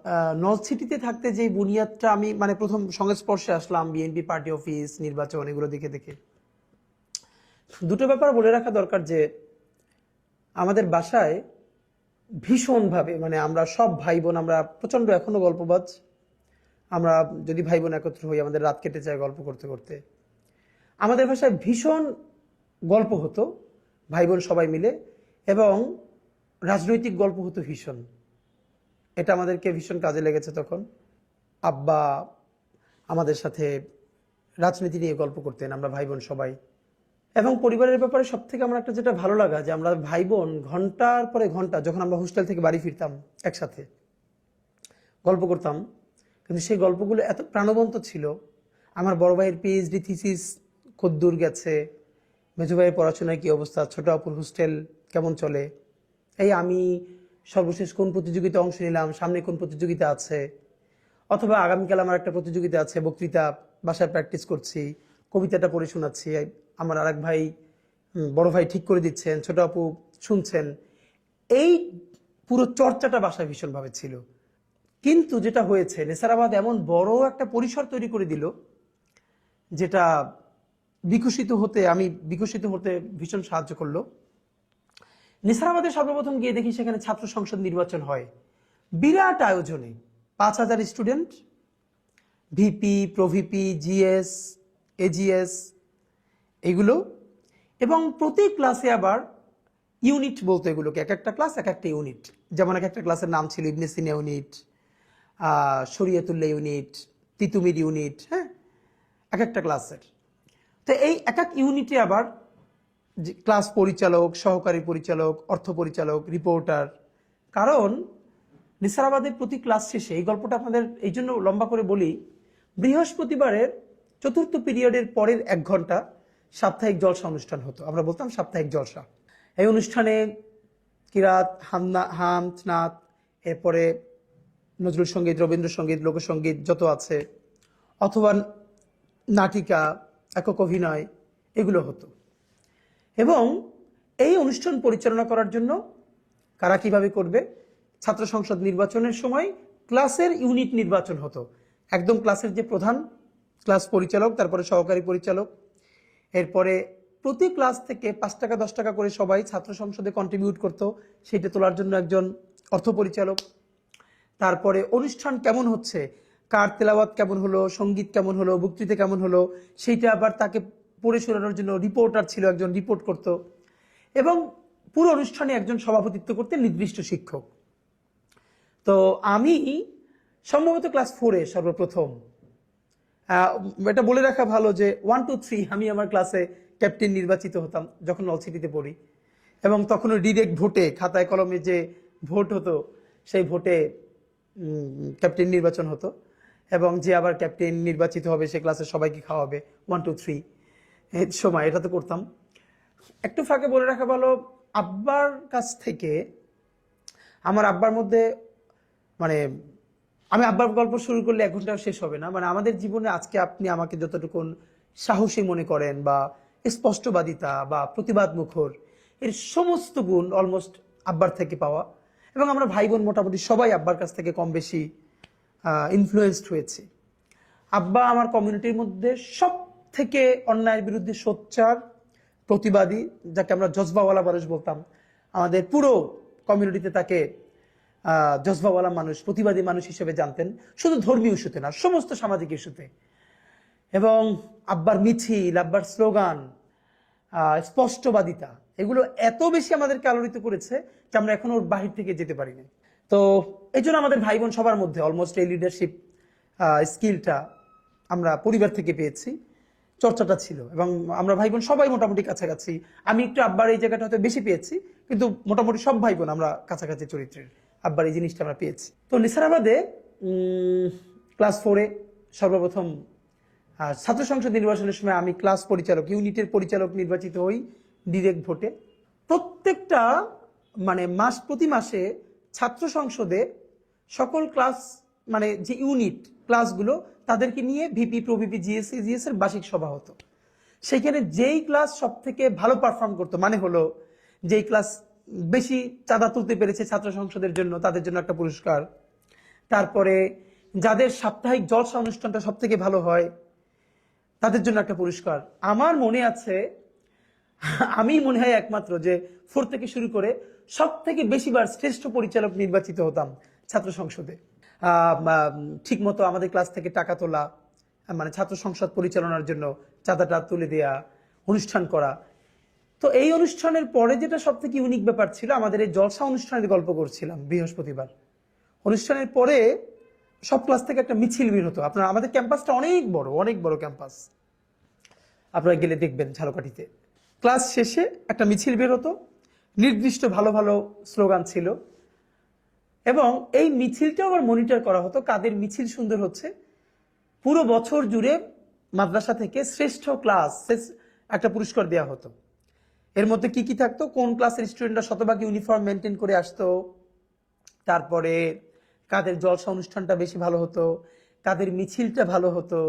নর্থ সিটিতে থাকতে যে বুনিয়াদটা আমি মানে প্রথম সংস্পর্শে আসলাম, বিএনপি পার্টি অফিস, নির্বাচন, এগুলো দেখে দেখে দুটো ব্যাপার বলে রাখা দরকার যে আমাদের বাসায় ভীষণভাবে মানে আমরা সব ভাই বোন, আমরা প্রচন্ড এখনো গল্পবাজ। আমরা যদি ভাই বোন একত্র হই আমাদের রাত কেটে যায় গল্প করতে করতে। আমাদের ভাষায় ভীষণ গল্প হতো ভাই বোন সবাই মিলে, এবং রাজনৈতিক গল্প হতো ভীষণ। এটা আমাদেরকে ভীষণ কাজে লেগেছে তখন। আব্বা আমাদের সাথে রাজনীতি নিয়ে গল্প করতেন, আমরা ভাই বোন সবাই। এবং পরিবারের ব্যাপারে সব থেকে আমার একটা যেটা ভালো লাগা যে আমরা ভাই বোন ঘন্টার পরে ঘন্টা, যখন আমরা হোস্টেল থেকে বাড়ি ফিরতাম একসাথে গল্প করতাম, কিন্তু সেই গল্পগুলো এত প্রাণবন্ত ছিল। আমার বড় ভাইয়ের পিএইচডি থিসিস কদ্দূর গেছে, মেজো ভাইয়ের পড়াশোনার কি অবস্থা, ছোট আপুর হোস্টেল কেমন চলে, এই আমি সর্বশেষ কোন প্রতিযোগিতায় অংশ নিলাম, সামনে কোন প্রতিযোগিতা আছে, অথবা আগামীকাল আমার একটা প্রতিযোগিতা আছে, বক্তৃতা বাসায় প্র্যাকটিস করছি, কবিতাটা পড়ে শোনাচ্ছি, আমার আরেক ভাই বড় ভাই ঠিক করে দিচ্ছেন, ছোট আপু শুনছেন। এই পুরো চর্চাটা বাসায় ভীষণভাবে ছিল। কিন্তু যেটা হয়েছে, নেসারাবাদ এমন বড় একটা পরিসর তৈরি করে দিল যেটা আমি বিকশিত হতে ভীষণ সাহায্য করলো। নেসারাবাদে সর্বপ্রথম গিয়ে দেখি সেখানে ছাত্র সংসদ নির্বাচন হয় বিরাট আয়োজনে, 5,000 স্টুডেন্ট, ভিপি, প্রভিপি, জিএস, এজিএস এগুলো, এবং প্রতি ক্লাসে আবার ইউনিট বলতো এগুলোকে, এক একটা ক্লাস এক একটা ইউনিট। যেমন এক একটা ক্লাসের নাম ছিল ইবনে সিনা ইউনিট, শরিয়াতুল্লাহ ইউনিট, তিতুমির ইউনিট, হ্যাঁ, এক একটা ক্লাসের। তো এই এক এক ইউনিটে আবার ক্লাস পরিচালক, সহকারী পরিচালক, অর্থ পরিচালক, রিপোর্টার। কারণ নেসারাবাদের প্রতি ক্লাস শেষে, এই গল্পটা আপনাদের এই জন্য লম্বা করে বলি, বৃহস্পতিবারের চতুর্থ পিরিয়ডের পরের 1 ঘন্টা সাপ্তাহিক জলসা অনুষ্ঠান হতো, আমরা বলতাম সাপ্তাহিক জলসা। এই অনুষ্ঠানে কিরাত, হামদ, নাত, এরপরে নজরুল সঙ্গীত, রবীন্দ্রসঙ্গীত, লোকসঙ্গীত যত আছে, অথবা নাটিকা, একক অভিনয়, এগুলো হতো। এবং এই অনুষ্ঠান পরিচালনা করার জন্য কারা কিভাবে করবে, ছাত্র সংসদ নির্বাচনের সময় ক্লাসের ইউনিট নির্বাচন হতো। একদম ক্লাসের যে প্রধান ক্লাস পরিচালক, তারপরে সহকারী পরিচালক, এরপরে প্রতি ক্লাস থেকে 5 টাকা 10 টাকা করে সবাই ছাত্র সংসদে কন্ট্রিবিউট করতো, সেটা তোলার জন্য একজন অর্থ পরিচালক। তারপরে অনুষ্ঠান কেমন হচ্ছে, কার তেলাওয়াত কেমন হলো, সঙ্গীত কেমন হলো, বক্তৃতা কেমন হলো, সেইটা আবার তাকে পড়ে শোনানোর জন্য রিপোর্টার ছিল, একজন রিপোর্ট করত। এবং পুরো অনুষ্ঠানে একজন সভাপতিত্ব করতেন নির্দিষ্ট শিক্ষক। তো আমি সম্ভবত ক্লাস 4-এ সর্বপ্রথম, এটা বলে রাখা ভালো যে 1, 2, 3 আমি আমার ক্লাসে ক্যাপ্টেন নির্বাচিত হতাম যখন নর্থ সিটিতে পড়ি। এবং তখনও ডিরেক্ট ভোটে, খাতায় কলমে যে ভোট হতো, সেই ভোটে ক্যাপ্টেন নির্বাচন হতো, এবং যে আবার ক্যাপ্টেন নির্বাচিত হবে সে ক্লাসে সবাইকে খাওয়াবে 1, 2, 3 এই সময় এটা তো করতাম। একটু ফাঁকে বলে রাখা ভালো, আব্বার কাছ থেকে আমার আব্বার মধ্যে মানে আমি আব্বার গল্প শুরু করলে 1 ঘন্টা শেষ হবে না। মানে আমাদের জীবনে আজকে আপনি আমাকে যতটুকু সাহসী মনে করেন বা স্পষ্টবাদিতা বা প্রতিবাদ মুখর, এর সমস্ত গুণ অলমোস্ট আব্বার থেকে পাওয়া। এবং আমরা ভাই বোন মোটামুটি সবাই আব্বার কাছ থেকে কম বেশি ইনফ্লুয়েসড হয়েছি। আব্বা আমার কমিউনিটির মধ্যে সব থেকে অন্যায়ের বিরুদ্ধে সোচ্চার, প্রতিবাদী, যাকে আমরা জজবাওয়ালা মানুষ বলতাম। আমাদের পুরো কমিউনিটিতে তাকে জজবাওয়ালা মানুষ, প্রতিবাদী মানুষ হিসেবে জানতেন, শুধু ধর্মীয় ইস্যুতে না, সমস্ত সামাজিক ইস্যুতে। এবং আব্বার মিছিল, আব্বার স্লোগান, স্পষ্টবাদিতা, এগুলো এত বেশি আমাদেরকে আলোড়িত করেছে যে আমরা এখন ওর বাহির থেকে যেতে পারি না। তো এই জন্য আমাদের ভাই বোন সবার মধ্যে অলমোস্ট এই লিডারশিপ স্কিলটা আমরা পরিবার থেকে পেয়েছি, চর্চাটা ছিল, এবং আমরা ভাই বোন সবাই মোটামুটি কাছাকাছি। আমি একটু আব্বার এই জায়গাটা হয়তো বেশি পেয়েছি, কিন্তু মোটামুটি সব ভাই বোন আমরা কাছাকাছি চরিত্রের, আব্বার এই জিনিসটা আমরা পেয়েছি। তো নেসারাবাদে ক্লাস 4-এ সর্বপ্রথম ছাত্র সংসদ নির্বাচনের সময় আমি ক্লাস পরিচালক, ইউনিটের পরিচালক নির্বাচিত হই ডিরেক্ট ভোটে। প্রত্যেকটা মানে প্রতি মাসে ছাত্র সংসদে সকল ক্লাস মানে যে ইউনিট ক্লাসগুলো তাদেরকে নিয়ে ভিপি প্রভিপি জিএস এর বার্ষিক সভা হতো। সেখানে যেই ক্লাস সব থেকে ভালো পারফর্ম করতো, মানে হলো যেই ক্লাস বেশি চাঁদা তুলতে পেরেছে ছাত্র সংসদের জন্য তাদের জন্য একটা পুরস্কার, তারপরে যাদের সাপ্তাহিক জলসা অনুষ্ঠানটা সব থেকে ভালো হয় তাদের জন্য একটা পুরস্কার। আমার মনে আছে, আমি মনে হয় একমাত্র যে 4 থেকে শুরু করে সব থেকে বেশিবার শ্রেষ্ঠ পরিচালক নির্বাচিত হতাম ছাত্র সংসদে। ঠিক মতো আমাদের ক্লাস থেকে টাকা তোলা, মানে ছাত্র সংসদ পরিচালনার জন্য চাঁদাটা তুলে দেয়া, অনুষ্ঠান করা। তো এই অনুষ্ঠানের পরে যেটা সব থেকে ইউনিক ব্যাপার ছিল, আমাদের এই জলসা অনুষ্ঠানের গল্প করছিলাম বৃহস্পতিবার। অনুষ্ঠানের পরে সব ক্লাস থেকে একটা মিছিল বের হতো। আপনার আমাদের ক্যাম্পাসটা অনেক বড় ক্যাম্পাস, আপনারা গেলে দেখবেন ঝালকাঠিতে। ক্লাস শেষে একটা মিছিল বের হতো, নির্দিষ্ট ভালো ভালো স্লোগান ছিল, এবং এই মিছিলটাও আবার মনিটর করা হতো কাদের মিছিল সুন্দর হচ্ছে। পুরো বছর জুড়ে মাদ্রাসা থেকে শ্রেষ্ঠ ক্লাস একটা পুরস্কার দেওয়া হতো। এর মধ্যে কি কি থাকতো, কোন ক্লাসের স্টুডেন্টরা শতভাগ ইউনিফর্ম মেনটেন করে আসতো, তারপরে কাদের জলসা অনুষ্ঠানটা বেশি ভালো হতো, কাদের মিছিলটা ভালো হতো।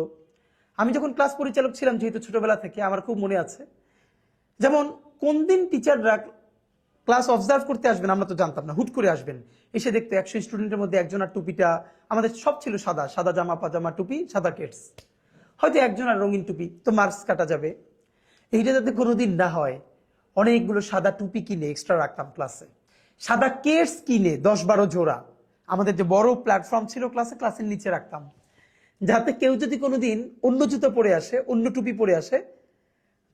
আমি যখন ক্লাস পরিচালক ছিলাম, যেহেতু ছোটবেলা থেকে, আমার খুব মনে আছে, যেমন কোন দিন টিচাররা ক্লাস অবজার্ভ করতে আসবেন আমরা তো জানতাম না, হুট করে আসবেন, এসে দেখতে 100 স্টুডেন্টের মধ্যে একজনের টুপিটা, আমাদের সব ছিল সাদা সাদা জামা পাজামা টুপি সাদা কেটস, হয়তো একজনের রঙিন টুপি, তো মার্কস কাটা যাবে। এইটা যাতে কোনোদিন না হয়, অনেকগুলো সাদা টুপি কিনে এক্সট্রা রাখতাম ক্লাসে, সাদা কেটস কিনে 10-12 জোড়া আমাদের যে বড় প্ল্যাটফর্ম ছিল ক্লাসের নিচে রাখতাম, যাতে কেউ যদি কোনোদিন অন্য জুতো পরে আসে, অন্য টুপি পরে আসে,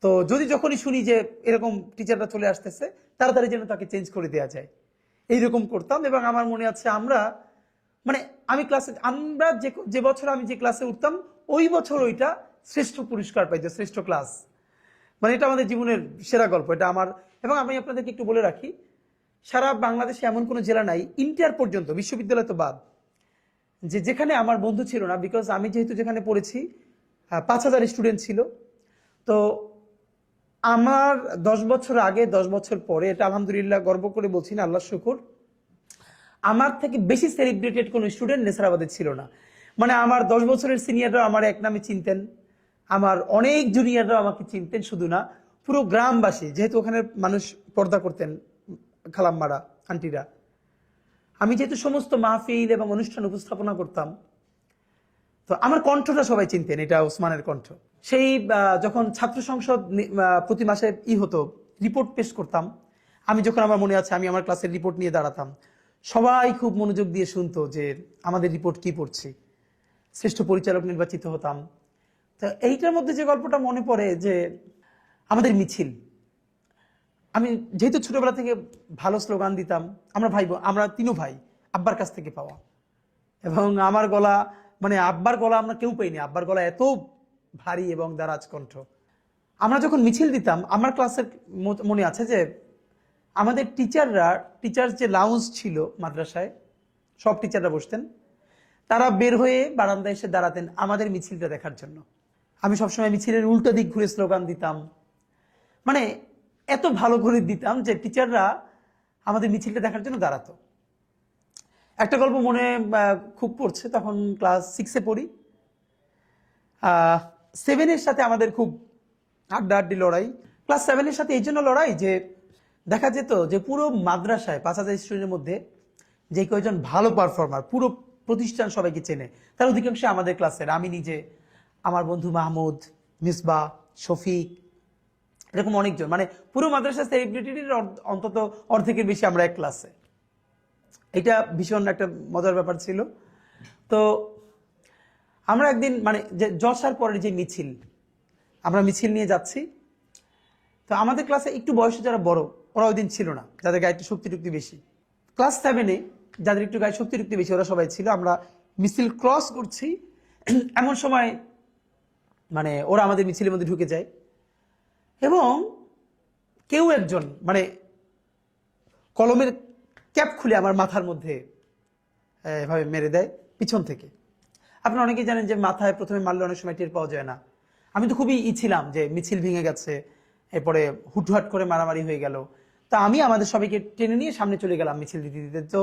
তো যদি যখনই শুনি যে এরকম টিচাররা চলে আসতেছে, তাড়াতাড়ি যেন তাকে চেঞ্জ করে দেওয়া যায়, এইরকম করতাম। এবং আমার মনে আছে আমরা যে বছর আমি যে ক্লাসে উঠতাম, ওই বছর ওইটা শ্রেষ্ঠ পুরস্কার পাইতো, শ্রেষ্ঠ ক্লাস। মানে এটা আমাদের জীবনের সেরা গল্প এটা আমার। এবং আমি আপনাদেরকে একটু বলে রাখি, সারা বাংলাদেশে এমন কোনো জেলা নাই, ইন্টার পর্যন্ত, বিশ্ববিদ্যালয় তো বাদ, যেখানে আমার বন্ধু ছিল না। বিকজ আমি যেহেতু যেখানে পড়েছি 5000 স্টুডেন্ট ছিল। তো আমার 10 বছর আগে 10 বছর পরে, এটা আলহামদুলিল্লাহ গর্ব করে বলছি না, আল্লাহ শুকুর, আমার থেকে বেশি সেলিব্রেটেড কোনো স্টুডেন্ট নেসারাবাদে ছিল না। মানে আমার 10 বছরের সিনিয়ররা আমার এক নামে চিনতেন, আমার অনেক জুনিয়ররাও আমাকে চিনতেন, শুধু না পুরো গ্রামবাসী, যেহেতু ওখানে মানুষ পর্দা করতেন, খালাম্মারা আন্টিরা। আমি যেহেতু সমস্ত মাহফিল এবং অনুষ্ঠান উপস্থাপনা করতাম, তো আমার কণ্ঠটা সবাই চিনতেন, এটা ওসমানের কণ্ঠ। সেই যখন ছাত্র সংসদ প্রতি মাসে হতো, রিপোর্ট পেশ করতাম, আমি যখন, আমার মনে আছে, আমি আমার ক্লাসের রিপোর্ট নিয়ে দাঁড়াতাম, সবাই খুব মনোযোগ দিয়ে শুনতো যে আমাদের রিপোর্ট কি পড়ছি, শ্রেষ্ঠ পরিচালক নির্বাচিত হতাম। তো এইটার মধ্যে যে গল্পটা মনে পড়ে, যে আমাদের মিছিল, আমি যেহেতু ছোটবেলা থেকে ভালো স্লোগান দিতাম, আমরা 3 ভাই, আব্বার কাছ থেকে পাওয়া। এবং আমার গলা, মানে আব্বার গলা আমরা কেউ পাইনি, আব্বার গলা এত ভারী এবং দারাজ কণ্ঠ। আমরা যখন মিছিল দিতাম, আমার ক্লাসের মনে আছে যে আমাদের টিচার যে লাউঞ্জ ছিল মাদ্রাসায়, সব টিচাররা বসতেন, তারা বের হয়ে বারান্দায় এসে দাঁড়াতেন আমাদের মিছিলটা দেখার জন্য। আমি সবসময় মিছিলের উল্টো দিক ঘুরে স্লোগান দিতাম, মানে এত ভালো করে দিতাম যে টিচাররা আমাদের মিছিলটা দেখার জন্য দাঁড়াতো। একটা গল্প মনে খুব পড়ছে, তখন ক্লাস 6-এ পড়ি, 7-এর সাথে আমাদের খুব আড্ডাআড্ডি লড়াই। ক্লাস 7-এর সাথে এই জন্য লড়াই যে দেখা যেত যে পুরো মাদ্রাসায় 5000 স্টুডেন্টের মধ্যে যে কয়েকজন ভালো পারফর্মার, পুরো প্রতিষ্ঠান সবাইকে চেনে, তার অধিকাংশ আমাদের ক্লাসের। আমি নিজে, আমার বন্ধু মাহমুদ, মিসবাহ, শফিক, এরকম অনেকজন, মানে পুরো মাদ্রাসা সেলিব্রিটির অন্তত অর্ধেকের বেশি আমরা এক ক্লাসে। এটা ভীষণ একটা মজার ব্যাপার ছিল। তো আমরা একদিন, মানে যে জলসার পরের যে মিছিল, আমরা মিছিল নিয়ে যাচ্ছি, তো তো আমাদের ক্লাসে একটু বয়সে যারা বড়, ওরা ওই দিন ছিল না, যাদের গায়ে একটু শক্তি টুক্তি বেশি। ক্লাস 7-এ যাদের একটু গায়ে শক্তি টুক্তি বেশি, ওরা সবাই ছিল। আমরা মিছিল ক্রস করছি, এমন সময় মানে ওরা আমাদের মিছিলের মধ্যে ঢুকে যায় এবং কেউ একজন মানে কলমের ক্যাপ খুলে আমার মাথার মধ্যে এভাবে মেরে দেয় পিছন থেকে। আপনারা অনেকেই জানেন যে মাথায় প্রথমে মারলে অনেক সময় টের পাওয়া যায় না। আমি তো খুবই ছিলাম যে মিছিল ভেঙে গেছে, এরপরে হুটহাট করে মারামারি হয়ে গেল। তা আমি আমাদের সবাইকে টেনে নিয়ে সামনে চলে গেলাম মিছিল দিতে দিতে। তো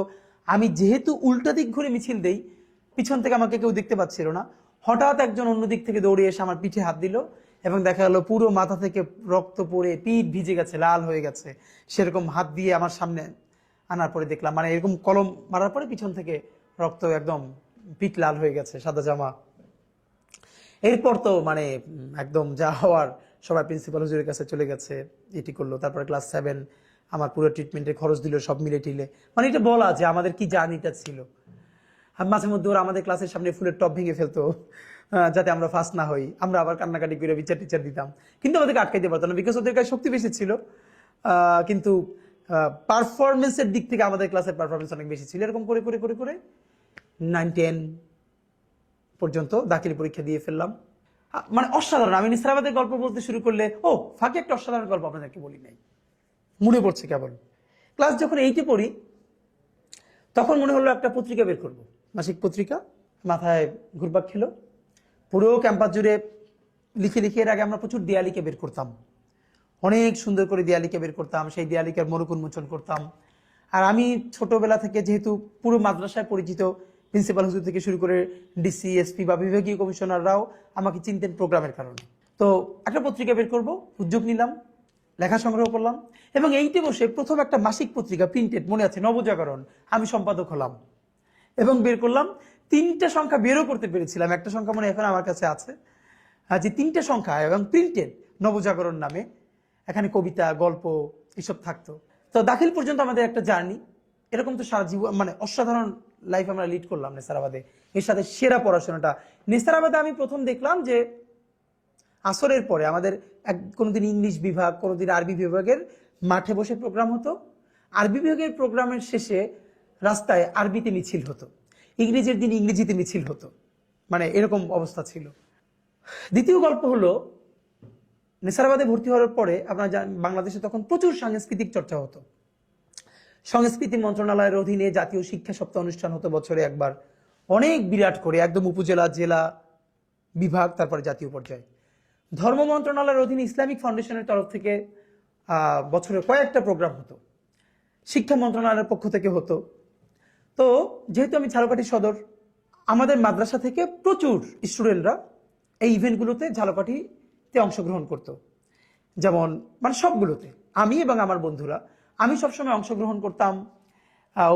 আমি যেহেতু উল্টা দিক ঘুরে মিছিল দেই, পিছন থেকে আমাকে কেউ দেখতে পাচ্ছিল না। হঠাৎ একজন অন্য দিক থেকে দৌড়ে এসে আমার পিঠে হাত দিল এবং দেখা গেল পুরো মাথা থেকে রক্ত পড়ে পিঠ ভিজে গেছে, লাল হয়ে গেছে। সেরকম হাত দিয়ে আমার সামনে আনার পরে দেখলাম মানে এরকম কলম মারার পরে পিছন থেকে রক্ত, একদম পিঠ লাল হয়ে গেছে, সাদা জামা। এরপর তো মানে একদম যা হওয়ার, সবাই প্রিন্সিপাল হুজুরের কাছে চলে গেছে, এটি করলো। তারপরে ক্লাস 7 আমার পুরো ট্রিটমেন্টের খরচ দিল, সব মিলে টিলে। মানে এটা বলা যে আমাদের কি জার্নিটা ছিল। আর মাঝে মধ্যে ওরা আমাদের ক্লাসের সামনে ফুলের টপ ভেঙে ফেলতো যাতে আমরা ফার্স্ট না হই। আমরা আবার কান্নাকাটি করে বিচার টিচার দিতাম, কিন্তু আমাদেরকে আটকাইতে পারতো না, বিকজ ওদের কাছে শক্তি বেশি ছিল। কিন্তু পারফরমেন্সের দিক থেকে আমাদের ক্লাসের পারফরমেন্স অনেক বেশি ছিল। এরকম করে করে করে করে 9-10 পর্যন্ত দাখিল পরীক্ষা দিয়ে ফেললাম। মানে অসাধারণ। আমি নিসারাবাদের গল্প বলতে শুরু করলে ফাঁকে একটা অসাধারণ গল্প আপনাদেরকে বলি নাই, মনে পড়ছে কেবল। ক্লাস যখন 8-এ পড়ি তখন মনে হলো একটা পত্রিকা বের করব, মাসিক পত্রিকা। মাথায় ঘুরপাক খেলো, পুরো ক্যাম্পাস জুড়ে লিখে লিখে। এর আগে আমরা প্রচুর দেয়ালিকা বের করতাম, অনেক সুন্দর করে দেয়ালিকা বের করতাম, সেই দেয়ালিকার মোড়ক উন্মোচন করতাম। আর আমি ছোটবেলা থেকে যেহেতু পুরো মাদ্রাসায় পরিচিত, প্রিন্সিপাল হুজুর থেকে শুরু করে ডিসি, এসপি বা বিভাগীয় কমিশনাররাও আমাকে চিনতেন প্রোগ্রামের কারণে। তো একটা পত্রিকা বের করব, উদ্যোগ নিলাম, লেখা সংগ্রহ করলাম এবং 8-এ বসে প্রথম একটা মাসিক পত্রিকা প্রিন্টেড, মনে আছে, নবজাগরণ, আমি সম্পাদক হলাম এবং বের করলাম। 3টা সংখ্যা বেরও করতে পেরেছিলাম, একটা সংখ্যা মনে এখন আমার কাছে আছে, যে 3টে সংখ্যা এবং প্রিন্টেড নবজাগরণ নামে। এখানে কবিতা, গল্প এসব থাকতো। তো দাখিল পর্যন্ত আমাদের একটা জার্নি। এরকম তো সারা জীবন মানে অসাধারণ লাইফ আমরা লিড করলাম নেসারাবাদে। এর সাথে সেরা পড়াশোনাটা নেসারাবাদে আমি প্রথম দেখলাম যে আসরের পরে আমাদের কোনোদিন ইংলিশ বিভাগ, কোনোদিন আরবি বিভাগের মাঠে বসে প্রোগ্রাম হতো। আরবি বিভাগের প্রোগ্রামের শেষে রাস্তায় আরবিতে মিছিল হতো, ইংরেজির দিন ইংরেজিতে মিছিল হতো, মানে এরকম অবস্থা ছিল। দ্বিতীয় গল্প হলো, নেসারাবাদে ভর্তি হওয়ার পরে আপনারা জানেন বাংলাদেশে তখন প্রচুর সাংস্কৃতিক চর্চা হতো। সংস্কৃতি মন্ত্রণালয়ের অধীনে জাতীয় শিক্ষা সপ্তাহ অনুষ্ঠান হতো বছরে একবার, অনেক বিরাট করে, একদম উপজেলা, জেলা, বিভাগ, তারপরে জাতীয় পর্যায়ে। ধর্ম মন্ত্রণালয়ের অধীনে ইসলামিক ফাউন্ডেশনের তরফ থেকে বছরে কয়েকটা প্রোগ্রাম হতো, শিক্ষা মন্ত্রণালয়ের পক্ষ থেকে হতো। তো যেহেতু আমি ঝালকাঠি সদর, আমাদের মাদ্রাসা থেকে প্রচুর স্টুডেন্টরা এই ইভেন্টগুলোতে ঝালকাঠিতে অংশগ্রহণ করতো। যেমন মানে সবগুলোতে আমি এবং আমার বন্ধুরা, আমি সবসময় অংশগ্রহণ করতাম।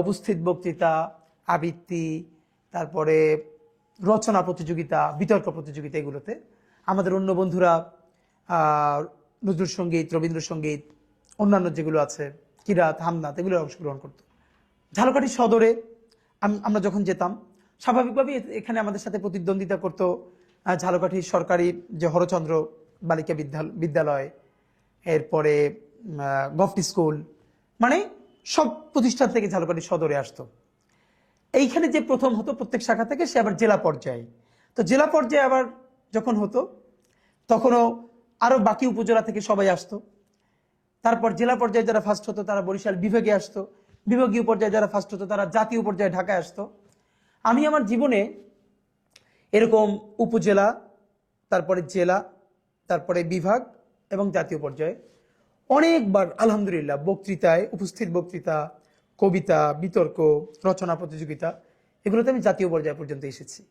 উপস্থিত বক্তৃতা, আবৃত্তি, তারপরে রচনা প্রতিযোগিতা, বিতর্ক প্রতিযোগিতা, এগুলোতে। আমাদের অন্য বন্ধুরা নজরুল সঙ্গীত, রবীন্দ্রসঙ্গীত, অন্যান্য যেগুলো আছে, কিরাত, হামনাত, এগুলো অংশগ্রহণ করত। ঝালকাঠি সদরে আমরা যখন যেতাম, স্বাভাবিকভাবেই এখানে আমাদের সাথে প্রতিদ্বন্দ্বিতা করত ঝালকাঠি সরকারি যে হরচন্দ্র বালিকা বিদ্যালয়, এরপরে গভর্নমেন্ট স্কুল, মানে সব প্রতিষ্ঠান থেকে ঝালকাঠি সদরে আসতো। এইখানে যে প্রথম হতো প্রত্যেক শাখা থেকে, সে আবার জেলা পর্যায়ে। তো জেলা পর্যায়ে আবার যখন হতো তখনও আরো বাকি উপজেলা থেকে সবাই আসতো। তারপর জেলা পর্যায়ে যারা ফার্স্ট হতো তারা বরিশাল বিভাগে আসতো, বিভাগীয় পর্যায়ে যারা ফার্স্ট হতো তারা জাতীয় পর্যায়ে ঢাকায় আসতো। আমি আমার জীবনে এরকম উপজেলা, তারপরে জেলা, তারপরে বিভাগ এবং জাতীয় পর্যায়ে অনেকবার আলহামদুলিল্লাহ বক্তৃতায়, উপস্থিত বক্তৃতা, কবিতা, বিতর্ক, রচনা প্রতিযোগিতা, এগুলোতে আমি জাতীয় পর্যায় পর্যন্ত এসেছি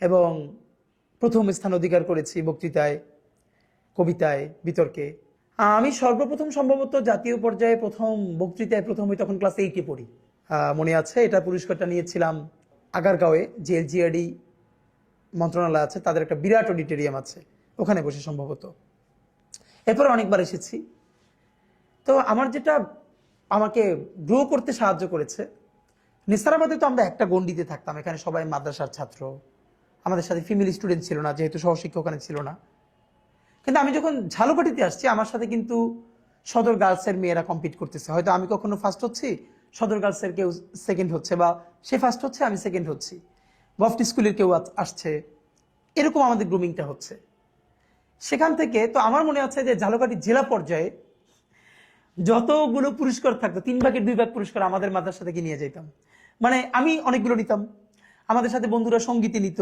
এবং প্রথম স্থান অধিকার করেছি বক্তৃতায়, কবিতায়, বিতর্কে। আমি সর্বপ্রথম সম্ভবত জাতীয় পর্যায়ে প্রথম বক্তৃতায় প্রথম হই তখন ক্লাস 8-এ পড়ি, মনে আছে। এটা পুরস্কারটা নিয়েছিলাম আগারগাঁওয়ে, যে এলজিআরডি মন্ত্রণালয় আছে, তাদের একটা বিরাট অডিটোরিয়াম আছে, ওখানে বসে সম্ভবত। এরপর অনেকবার এসেছি। তো আমার যেটা আমাকে গ্রো করতে সাহায্য করেছে, নেসারাবাদে তো আমরা একটা গণ্ডিতে থাকতাম, এখানে সবাই মাদ্রাসার ছাত্র, আমাদের সাথে ফিমেল স্টুডেন্ট ছিল না, যেহেতু সহশিক্ষক ওখানে ছিল না। কিন্তু আমি যখন ঝালকাঠিতে আসছি, আমার সাথে কিন্তু সদর গার্লসের মেয়েরা কম্পিট করতেছে, হয়তো আমি কখনো ফার্স্ট হচ্ছি, সদর গার্লসের কেউ সেকেন্ড হচ্ছে, বা সে ফার্স্ট হচ্ছে আমি সেকেন্ড হচ্ছি, গভট স্কুলের কেউ আসছে, এরকম আমাদের গ্রুমিংটা হচ্ছে। সেখান থেকে তো আমার মনে আছে যে ঝালকাঠি জেলা পর্যায়ে যতগুলো পুরস্কার থাকতো 3/2 পুরস্কার আমাদের মাদ্রাসা থেকে নিয়ে যেতাম। মানে আমি অনেকগুলো নিতাম, আমাদের সাথে বন্ধুরা সঙ্গীতে নিত,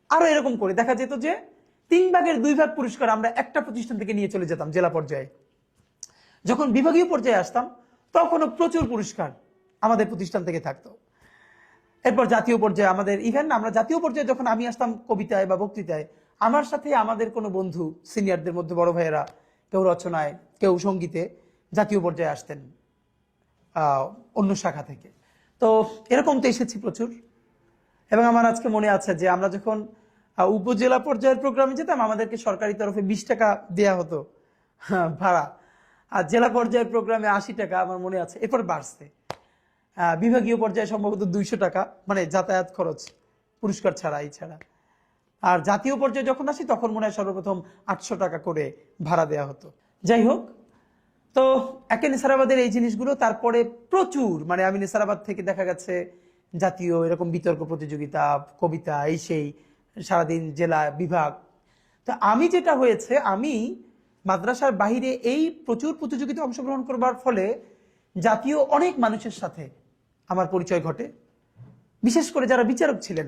আরো এরকম করে দেখা যেত যে 3/2 পুরস্কার আমরা একটা প্রতিষ্ঠান থেকে নিয়ে চলে যেতাম জেলা পর্যায়ে। যখন বিভাগীয় পর্যায়ে আসতাম তখনও প্রচুর পুরস্কার আমাদের প্রতিষ্ঠান থেকে থাকতো। এরপর জাতীয় পর্যায়ে আমাদের ইভেন আমরা জাতীয় পর্যায়ে যখন আমি আসতাম কবিতায় বা বক্তৃতায়, আমার সাথে আমাদের কোনো বন্ধু সিনিয়রদের মধ্যে বড় ভাইয়েরা কেউ রচনায় কেউ সঙ্গীতে জাতীয় পর্যায়ে আসতেন অন্য শাখা থেকে। তো এরকম তো এসেছি প্রচুর। এবং আমার আজকে মনে আছে যে আমরা যখন উপজেলা পর্যায়ের প্রোগ্রামে যেতাম আমাদেরকে সরকারি তরফে 20 টাকা দেয়া হতো ভাড়া, আর জেলা পর্যায়ের প্রোগ্রামে 80 টাকা আমার মনে আছে। এরপর বাড়ছে, বিভাগীয় পর্যায়ে সম্ভবত 200 টাকা, মানে যাতায়াত খরচ পুরস্কার ছাড়া এই ছাড়া। আর জাতীয় পর্যায়ে যখন আসি তখন মনে হয় সর্বপ্রথম 800 টাকা করে ভাড়া দেয়া হতো। যাই হোক, তো একে নেসারাবাদের এই জিনিসগুলো, তারপরে প্রচুর, মানে আমি নেসারাবাদ থেকে দেখা গেছে জাতীয় এরকম বিতর্ক প্রতিযোগিতা, কবিতা, এই সেই, সারাদিন জেলা বিভাগ। তো আমি যেটা হয়েছে, আমি মাদ্রাসার বাহিরে এই প্রচুর প্রতিযোগিতা অংশগ্রহণ করবার ফলে জাতীয় অনেক মানুষের সাথে আমার পরিচয় ঘটে। বিশেষ করে যারা বিচারক ছিলেন,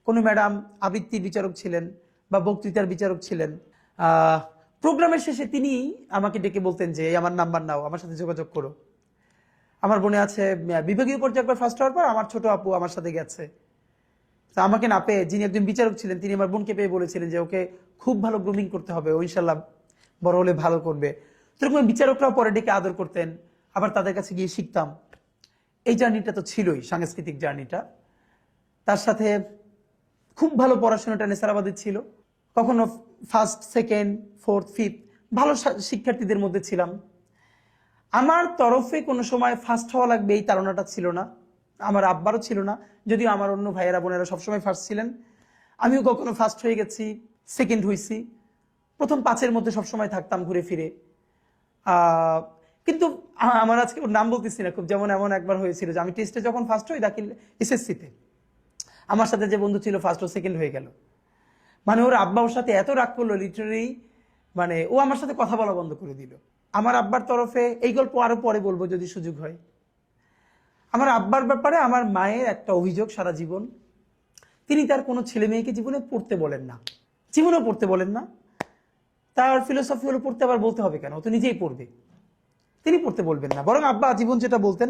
কোনো ম্যাডাম আবৃত্তির বিচারক ছিলেন বা বক্তৃতার বিচারক ছিলেন, প্রোগ্রামের শেষে তিনি আমাকে ডেকে বলতেন যে আমার নাম্বার নাও, আমার সাথে যোগাযোগ করো। আমার মনে আছে বিভাগীয় পর্যায়ে একবার ফার্স্ট হওয়ার পর আমার ছোট আপু আমার সাথে গেছে, তা আমাকে না পেয়ে যিনি একজন বিচারক ছিলেন তিনি আমার বোনকে পেয়ে বলেছিলেন যে ওকে খুব ভালো গ্রুমিং করতে হবে, ও ইনশাল্লাহ বড় হলে ভালো করবে। সেরকম বিচারকরাও পরে ডেকে আদর করতেন, আবার তাদের কাছে গিয়ে শিখতাম। এই জার্নিটা তো ছিলই, সাংস্কৃতিক জার্নিটা। তার সাথে খুব ভালো পড়াশোনাটা নেসারাবাদের ছিল, কখনো ফার্স্ট, সেকেন্ড, ফোর্থ, ফিফথ ভালো শিক্ষার্থীদের মধ্যে ছিলাম। আমার তরফে কোনো সময় ফার্স্ট হওয়া লাগবে এই তাড়নাটা ছিল না, আমার আব্বারও ছিল না, যদিও আমার অন্য ভাইয়েরা বোনেরা সবসময় ফার্স্ট ছিলেন। আমিও কখনো ফার্স্ট হয়ে গেছি, সেকেন্ড হয়েছি, প্রথম 5-এর মধ্যে সবসময় থাকতাম ঘুরে ফিরে। কিন্তু আমার আজকে ওর নাম বলতেছি না, খুব যেমন এমন একবার হয়েছিল যে আমি টেস্টে যখন ফার্স্ট হই দাখিল এসএসসিতে, আমার সাথে যে বন্ধু ছিল ফার্স্ট ও সেকেন্ড হয়ে গেল। মানে ওর আব্বা ওর সাথে এত রাগ করলো, লিটারালি মানে ও আমার সাথে কথা বলা বন্ধ করে দিল। আমার আব্বার তরফে, এই গল্প আরো পরে বলবো যদি সুযোগ হয়। আমার আব্বার ব্যাপারে আমার মায়ের একটা অভিযোগ সারা জীবন, তিনি তার কোনো ছেলে মেয়েকে জীবনে পড়তে বলেন না, জীবনেও পড়তে বলেন না। তার ফিলোসফি হলো পড়তে আবার বলতে হবে কেন, ও তো নিজেই পড়বে, তিনি পড়তে বলবেন না। বরং আব্বা আজীবন যেটা বলতেন,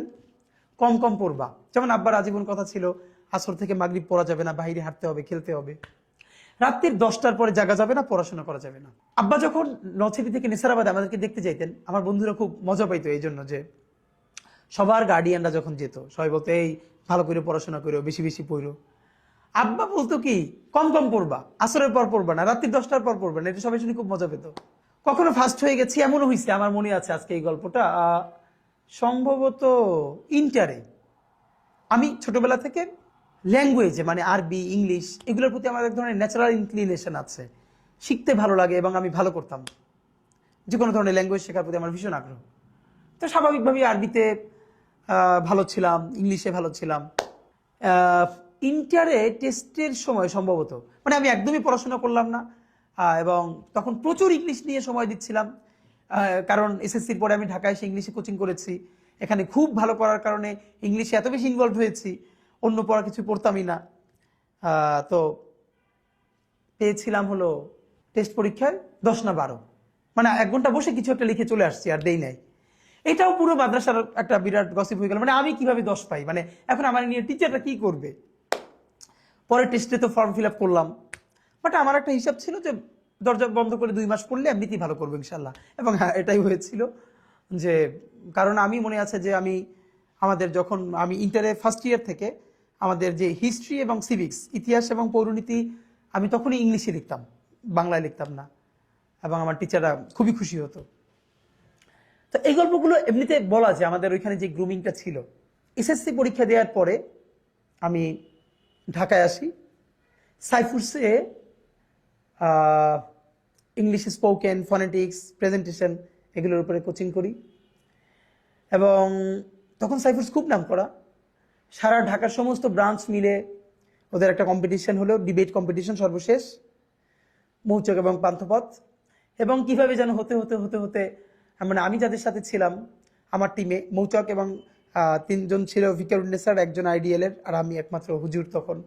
কম কম পড়বা। যেমন আব্বার আজীবন কথা ছিল আসর থেকে মাগরিব পড়া যাবে না, বাইরে হাঁটতে হবে, খেলতে হবে, রাত্রির 10টার পরে জাগা যাবে না, পড়াশোনা করা যাবে না। আব্বা যখন নলছিটি থেকে নেসারাবাদে আমাদেরকে দেখতে যাইতেন, আমার বন্ধুরা খুব মজা পাইতো এই জন্য যে সবার গার্ডিয়ানরা যখন যেত সবাই বলতো এই ভালো করে পড়াশোনা করো, বেশি বেশি পড়ো। আব্বা বলতো কি কম কম পড়বা, আসরের পর পড়বা না, রাত্রি 10টার পর পড়বা না। এটা সবাই শুনে খুব মজা পেত। কখনো ফার্স্ট হয়ে গেছি এমনও হয়েছে, আমার মনে আছে আজকে এই গল্পটা, সম্ভবত ইন্টারে। আমি ছোটবেলা থেকে ল্যাঙ্গুয়েজে, মানে আরবি, ইংলিশ, এগুলোর প্রতি আমার এক ধরনের ন্যাচারাল ইনক্লিনেশন আছে, শিখতে ভালো লাগে এবং আমি ভালো করতাম। যে কোনো ধরনের ল্যাঙ্গুয়েজ শেখার প্রতি আমার ভীষণ আগ্রহ। তো স্বাভাবিকভাবেই আরবিতে ভালো ছিলাম, ইংলিশে ভালো ছিলাম। ইন্টারে টেস্টের সময় সম্ভবত, মানে আমি একদমই পড়াশোনা করলাম না, এবং তখন প্রচুর ইংলিশ নিয়ে সময় দিচ্ছিলাম, কারণ এসএসসির পরে আমি ঢাকায় এসে ইংলিশে কোচিং করেছি। এখানে খুব ভালো করার কারণে ইংলিশে এত বেশি ইনভলভ হয়েছি, অন্য পড়া কিছু পড়তামই না। তো পেয়েছিলাম হলো টেস্ট পরীক্ষায় 10 না 12, মানে 1 ঘন্টা বসে কিছু একটা লিখে চলে আসছি, আর দেই নাই। এটাও পুরো মাদ্রাসার একটা বিরাট গসিপ হয়ে গেল, মানে আমি কিভাবে 10 পাই, মানে এখন আমার নিয়ে টিচারটা কি করবে। পরে টেস্টে তো ফর্ম ফিল আপ করলাম, বাট আমার একটা হিসাব ছিল যে দরজা বন্ধ করে 2 মাস পড়লে এমনিতেই ভালো করবো ইনশাল্লাহ। এবং হ্যাঁ, এটাই হয়েছিল। যে কারণ আমি মনে আছে যে আমাদের যখন আমি ইন্টারে ফার্স্ট ইয়ার থেকে আমাদের যে হিস্ট্রি এবং সিভিক্স, ইতিহাস এবং পৌরনীতি, আমি তখনই ইংলিশে লিখতাম, বাংলায় লিখতাম না, এবং আমার টিচাররা খুবই খুশি হতো। তো এই গল্পগুলো এমনিতে বলা যে আমাদের ওইখানে যে গ্রুমিংটা ছিল। এসএসসি পরীক্ষা দেওয়ার পরে আমি ঢাকায় আসি, সাইফুরসে ইংলিশ স্পোকেন, ফনেটিক্স, প্রেজেন্টেশন এগুলোর উপরে কোচিং করি। এবং তখন সাইফুডস খুব নাম করা, সারা ঢাকার সমস্ত ব্রাঞ্চ মিলে ওদের একটা কম্পিটিশন হলো, ডিবেট কম্পিটিশন সর্বশেষ, মৌচাক এবং পান্থপথ। এবং কিভাবে যেন হতে হতে হতে হতে মানে আমি যাদের সাথে ছিলাম আমার টিমে, মৌচাক এবং 3 জন ছিল, ফিকারুন্নেসার, একজন আইডিএলের, আর আমি একমাত্র হুজুর। তখন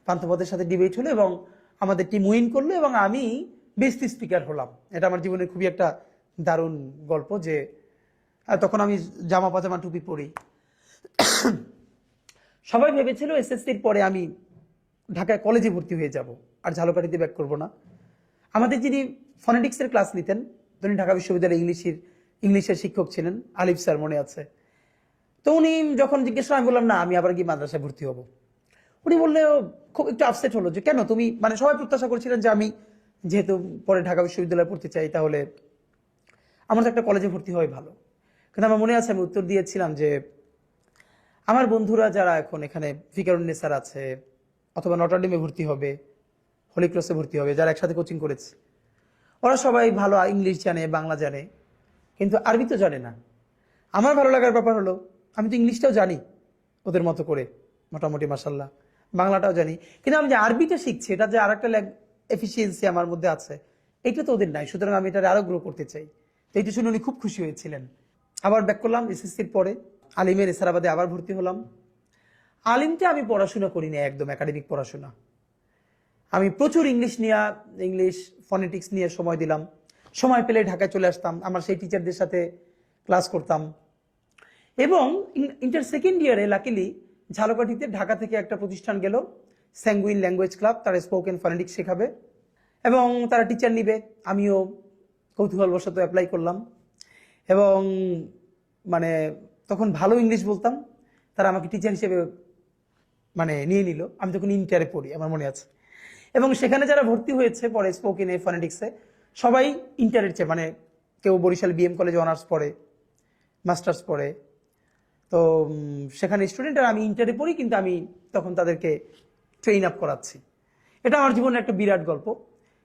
পান্থপথের সাথে ডিবেট হলো এবং আমাদের টিম উইন করলো এবং আমি বেস্ট স্পিকার হলাম। এটা আমার জীবনের খুবই একটা দারুণ গল্প, যে তখন আমি জামা পাজামা টুপি পরি। সবাই ভেবেছিল এসএসসির পরে আমি ঢাকায় কলেজে ভর্তি হয়ে যাব, আর ঝালকাঠিতে ব্যাক করব না। আমাদের যিনি ফনেটিক্সের ক্লাস নিতেন, তিনি ঢাকা বিশ্ববিদ্যালয়ে ইংলিশের শিক্ষক ছিলেন, আলিফ স্যার, মনে আছে। তো উনি যখন জিজ্ঞেস করলেন, আমি বললাম না, আমি আবার কি মাদ্রাসায় ভর্তি হব। উনি বললে খুব একটু আপসেট হলো, যে কেন তুমি, মানে সবাই প্রত্যাশা করছিলেন যে আমি যেহেতু পরে ঢাকা বিশ্ববিদ্যালয়ে পড়তে চাই, তাহলে আমার তো একটা কলেজে ভর্তি হয় ভালো। কিন্তু আমার মনে আছে আমি উত্তর দিয়েছিলাম যে আমার বন্ধুরা যারা এখন এখানে ফিকারুন্নেসার আছে, অথবা নটরডেমে ভর্তি হবে, হলি ক্রসে ভর্তি হবে, যারা একসাথে কোচিং করেছে, ওরা সবাই ভালো ইংলিশ জানে, বাংলা জানে, কিন্তু আরবি তো জানে না। আমার ভালো লাগার ব্যাপার হলো আমি তো ইংলিশটাও জানি ওদের মতো করে মোটামুটি, মাশাল্লাহ, বাংলাটাও জানি, কিন্তু আমি যে আরবিটা শিখছি, এটা যে আর একটা এফিসিয়েন্সি আমার মধ্যে আছে, এটা তো ওদের নাই। সুতরাং আমি এটা আরো গ্রো করতে চাই। তো এইটা শুনে উনি খুব খুশি হয়েছিলেন। আবার ব্যাক করলাম এসএসসির পরে, আলিমের এসারাবাদে আবার ভর্তি হলাম। আলিমটা আমি পড়াশোনা করি না, একদম একাডেমিক পড়াশোনা। আমি প্রচুর ইংলিশ ফনেটিক্স নিয়ে সময় দিলাম। সময় পেলে ঢাকায় চলে আসতাম, আমার সেই টিচারদের সাথে ক্লাস করতাম। এবং ইন্টার সেকেন্ড ইয়ারে লাকিলি ঝালকাঠিতে ঢাকা থেকে একটা প্রতিষ্ঠান গেল, স্যাঙ্গুইন ল্যাঙ্গুয়েজ ক্লাব, তারা স্পোকেন ফনেটিক্স শেখাবে এবং তারা টিচার নিবে। আমিও কৌতূহলবশত অ্যাপ্লাই করলাম এবং মানে তখন ভালো ইংলিশ বলতাম, তারা আমাকে টিচার হিসেবে মানে নিয়ে নিল। আমি তখন ইন্টারে পড়ি, আমার মনে আছে। এবং সেখানে যারা ভর্তি হয়েছে পরে স্পোকেনে ফনেটিক্সে, সবাই ইন্টারের চেয়ে, মানে কেউ বরিশাল বিএম কলেজে অনার্স পড়ে, মাস্টার্স পড়ে। তো সেখানে স্টুডেন্ট, আর আমি ইন্টারে পড়ি, কিন্তু আমি তখন তাদেরকে ট্রেন আপ করাচ্ছি। এটা আমার জীবনের একটা বিরাট গল্প।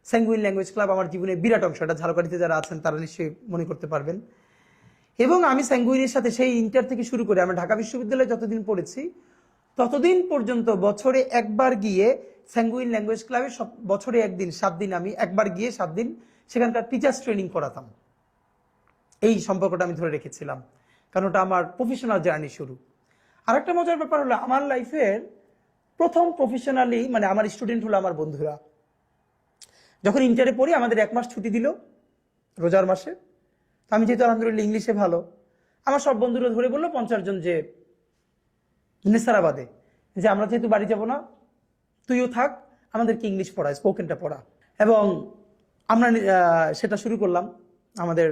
স্যাঙ্গুইন ল্যাঙ্গুয়েজ ক্লাব আমার জীবনের বিরাট অংশ। এটা ঝালকাঠিতে যারা আছেন তারা নিশ্চয়ই মনে করতে পারবেন। এবং আমি স্যাঙ্গুইনের সাথে সেই ইন্টার থেকে শুরু করে আমি ঢাকা বিশ্ববিদ্যালয়ে যতদিন পড়েছি, ততদিন পর্যন্ত বছরে একবার গিয়ে স্যাঙ্গুইন ল্যাঙ্গুয়েজ ক্লাবে, বছরে একদিন 7 দিন আমি একবার গিয়ে 7 দিন সেখানকার টিচার্স ট্রেনিং করাতাম। এই সম্পর্কটা আমি ধরে রেখেছিলাম, কারণ ওটা আমার প্রফেশনাল জার্নি শুরু। আর একটা মজার ব্যাপার হলো, আমার লাইফের প্রথম প্রফেশনালি মানে আমার স্টুডেন্ট হলো আমার বন্ধুরা। যখন ইন্টারে পড়ি, আমাদের 1 মাস ছুটি দিল রোজার মাসে। তো আমি যেহেতু আলহামদুলিল্লাহ ইংলিশে ভালো, আমার সব বন্ধুরা ধরে বললো 50 জন যে নেসারাবাদে, যে আমরা যেহেতু বাড়ি যাব না, তুইও থাক, আমাদেরকে ইংলিশ পড়া, স্পোকেনটা পড়া। এবং আমরা সেটা শুরু করলাম। আমাদের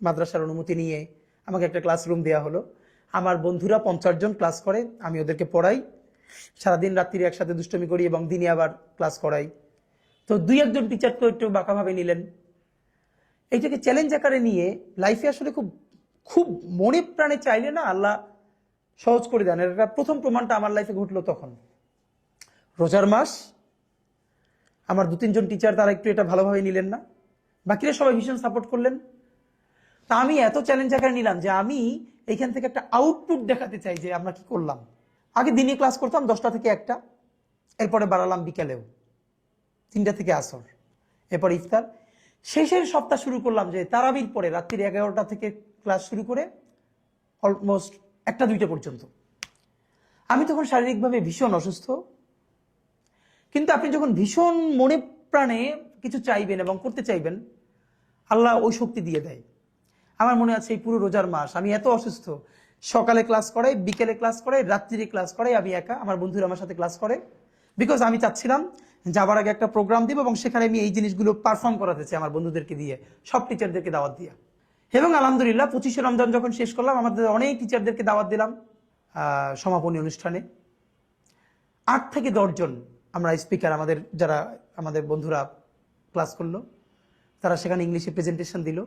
মাদ্রাসার অনুমতি নিয়ে আমাকে একটা ক্লাসরুম দেওয়া হলো। আমার বন্ধুরা 50 জন ক্লাস করে, আমি ওদেরকে পড়াই। সারাদিন রাত্রি একসাথে দুষ্টমি করি এবং দিনে আবার ক্লাস করাই। তো 2-1 জন টিচার তো একটু বাঁকাভাবে নিলেন। এইটাকে চ্যালেঞ্জ আকারে নিয়ে লাইফে আসলে খুব খুব মনে প্রাণে চাইলে না আল্লাহ সহজ করে দেন। এটা প্রথম প্রমাণটা আমার লাইফে ঘটলো তখন। রোজার মাস, আমার 2-3 জন টিচার তারা একটু এটা ভালোভাবে নিলেন না, বাকিরা সবাই ভীষণ সাপোর্ট করলেন। তা আমি এত চ্যালেঞ্জ আকারে নিলাম যে আমি এইখান থেকে একটা আউটপুট দেখাতে চাই যে আমরা কি করলাম। আগে দিনে ক্লাস করতাম 10টা থেকে 1টা, এরপরে বাড়ালাম বিকেলেও 3টা থেকে আসর, এরপর ইফতার। শেষের সপ্তাহ শুরু করলাম যে তারাবির পরে রাত্রি 11টা থেকে ক্লাস শুরু করে অলমোস্ট 1টা-2টা পর্যন্ত। আমি তখন শারীরিকভাবে ভীষণ অসুস্থ, কিন্তু আপনি যখন ভীষণ মনে প্রাণে কিছু চাইবেন এবং করতে চাইবেন, আল্লাহ ওই শক্তি দিয়ে দেয়। আমার মনে আছে এই পুরো রোজার মাস আমি এত অসুস্থ, সকালে ক্লাস করাই, বিকেলে ক্লাস করাই, রাত্রিরে ক্লাস করাই, আমি একা, আমার বন্ধুরা আমার সাথে ক্লাস করে। বিকজ আমি চাচ্ছিলাম যাবার আগে একটা প্রোগ্রাম দিব এবং সেখানে আমি এই জিনিসগুলো পারফর্ম করাতে চাই আমার বন্ধুদেরকে দিয়ে, সব টিচারদেরকে দাওয়াত দিয়া। এবং আলহামদুলিল্লাহ 25শে রমজান যখন শেষ করলাম, আমাদের অনেক টিচারদেরকে দাওয়াত দিলাম সমাপনী অনুষ্ঠানে। 8 থেকে 10 জন আমরা স্পিকার, যারা আমাদের বন্ধুরা ক্লাস করলো, তারা সেখানে ইংলিশে প্রেজেন্টেশন দিল।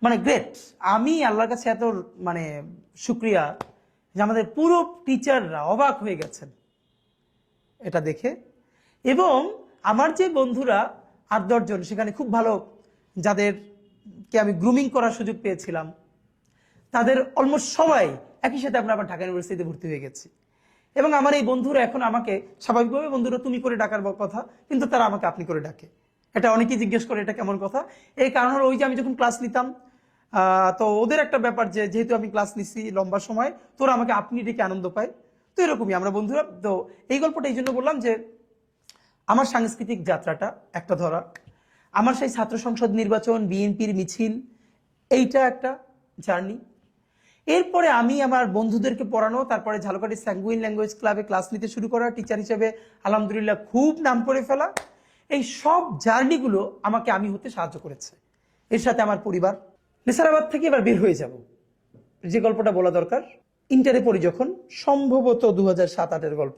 মানে গ্রেট। আমি আল্লাহর কাছে এত মানে শুক্রিয়া যে আমাদের পুরো টিচাররা অবাক হয়ে গেছেন এটা দেখে। এবং আমার যে বন্ধুরা 8-10 জন সেখানে খুব ভালো, যাদের কে আমি গ্রুমিং করার সুযোগ পেয়েছিলাম, তাদের অলমোস্ট সবাই একই সাথে আমরা আবার ঢাকা ইউনিভার্সিটিতে ভর্তি হয়ে গেছি। এবং আমার এই বন্ধুরা এখন আমাকে স্বাভাবিকভাবে বন্ধুরা তুমি করে ডাকার কথা, কিন্তু তারা আমাকে আপনি করে ডাকে। এটা অনেকেই জিজ্ঞেস করে এটা কেমন কথা। এই কারণ হলো ওই যে আমি যখন ক্লাস নিতাম, তো ওদের একটা ব্যাপার যে যেহেতু আমি ক্লাস নিচ্ছি লম্বা সময়, তোরা আমাকে আপনি ডেকে আনন্দ পায়। তো এরকমই আমরা বন্ধুরা। তো এই গল্পটা এই জন্য বললাম যে আমার সাংস্কৃতিক যাত্রাটা একটা ধরা, আমার সেই ছাত্র সংসদ নির্বাচন, বিএনপির মিছিল, এইটা একটা জার্নি। এরপরে আমি আমার বন্ধুদেরকে পড়ানো, তারপরে ঝালকাঠি স্যাঙ্গুইন ল্যাঙ্গুয়েজ ক্লাবে ক্লাস নিতে শুরু করা, টিচার হিসেবে আলহামদুলিল্লাহ খুব নাম করে ফেলা। এই সব জার্নিগুলো আমাকে আমি হতে সাহায্য করেছে। এর সাথে আমার পরিবার। নেসারাবাদ থেকে এবার বের হয়ে যাব, যে গল্পটা বলা দরকার। ইন্টারে পড়ি যখন, সম্ভবত 2007-08 গল্প।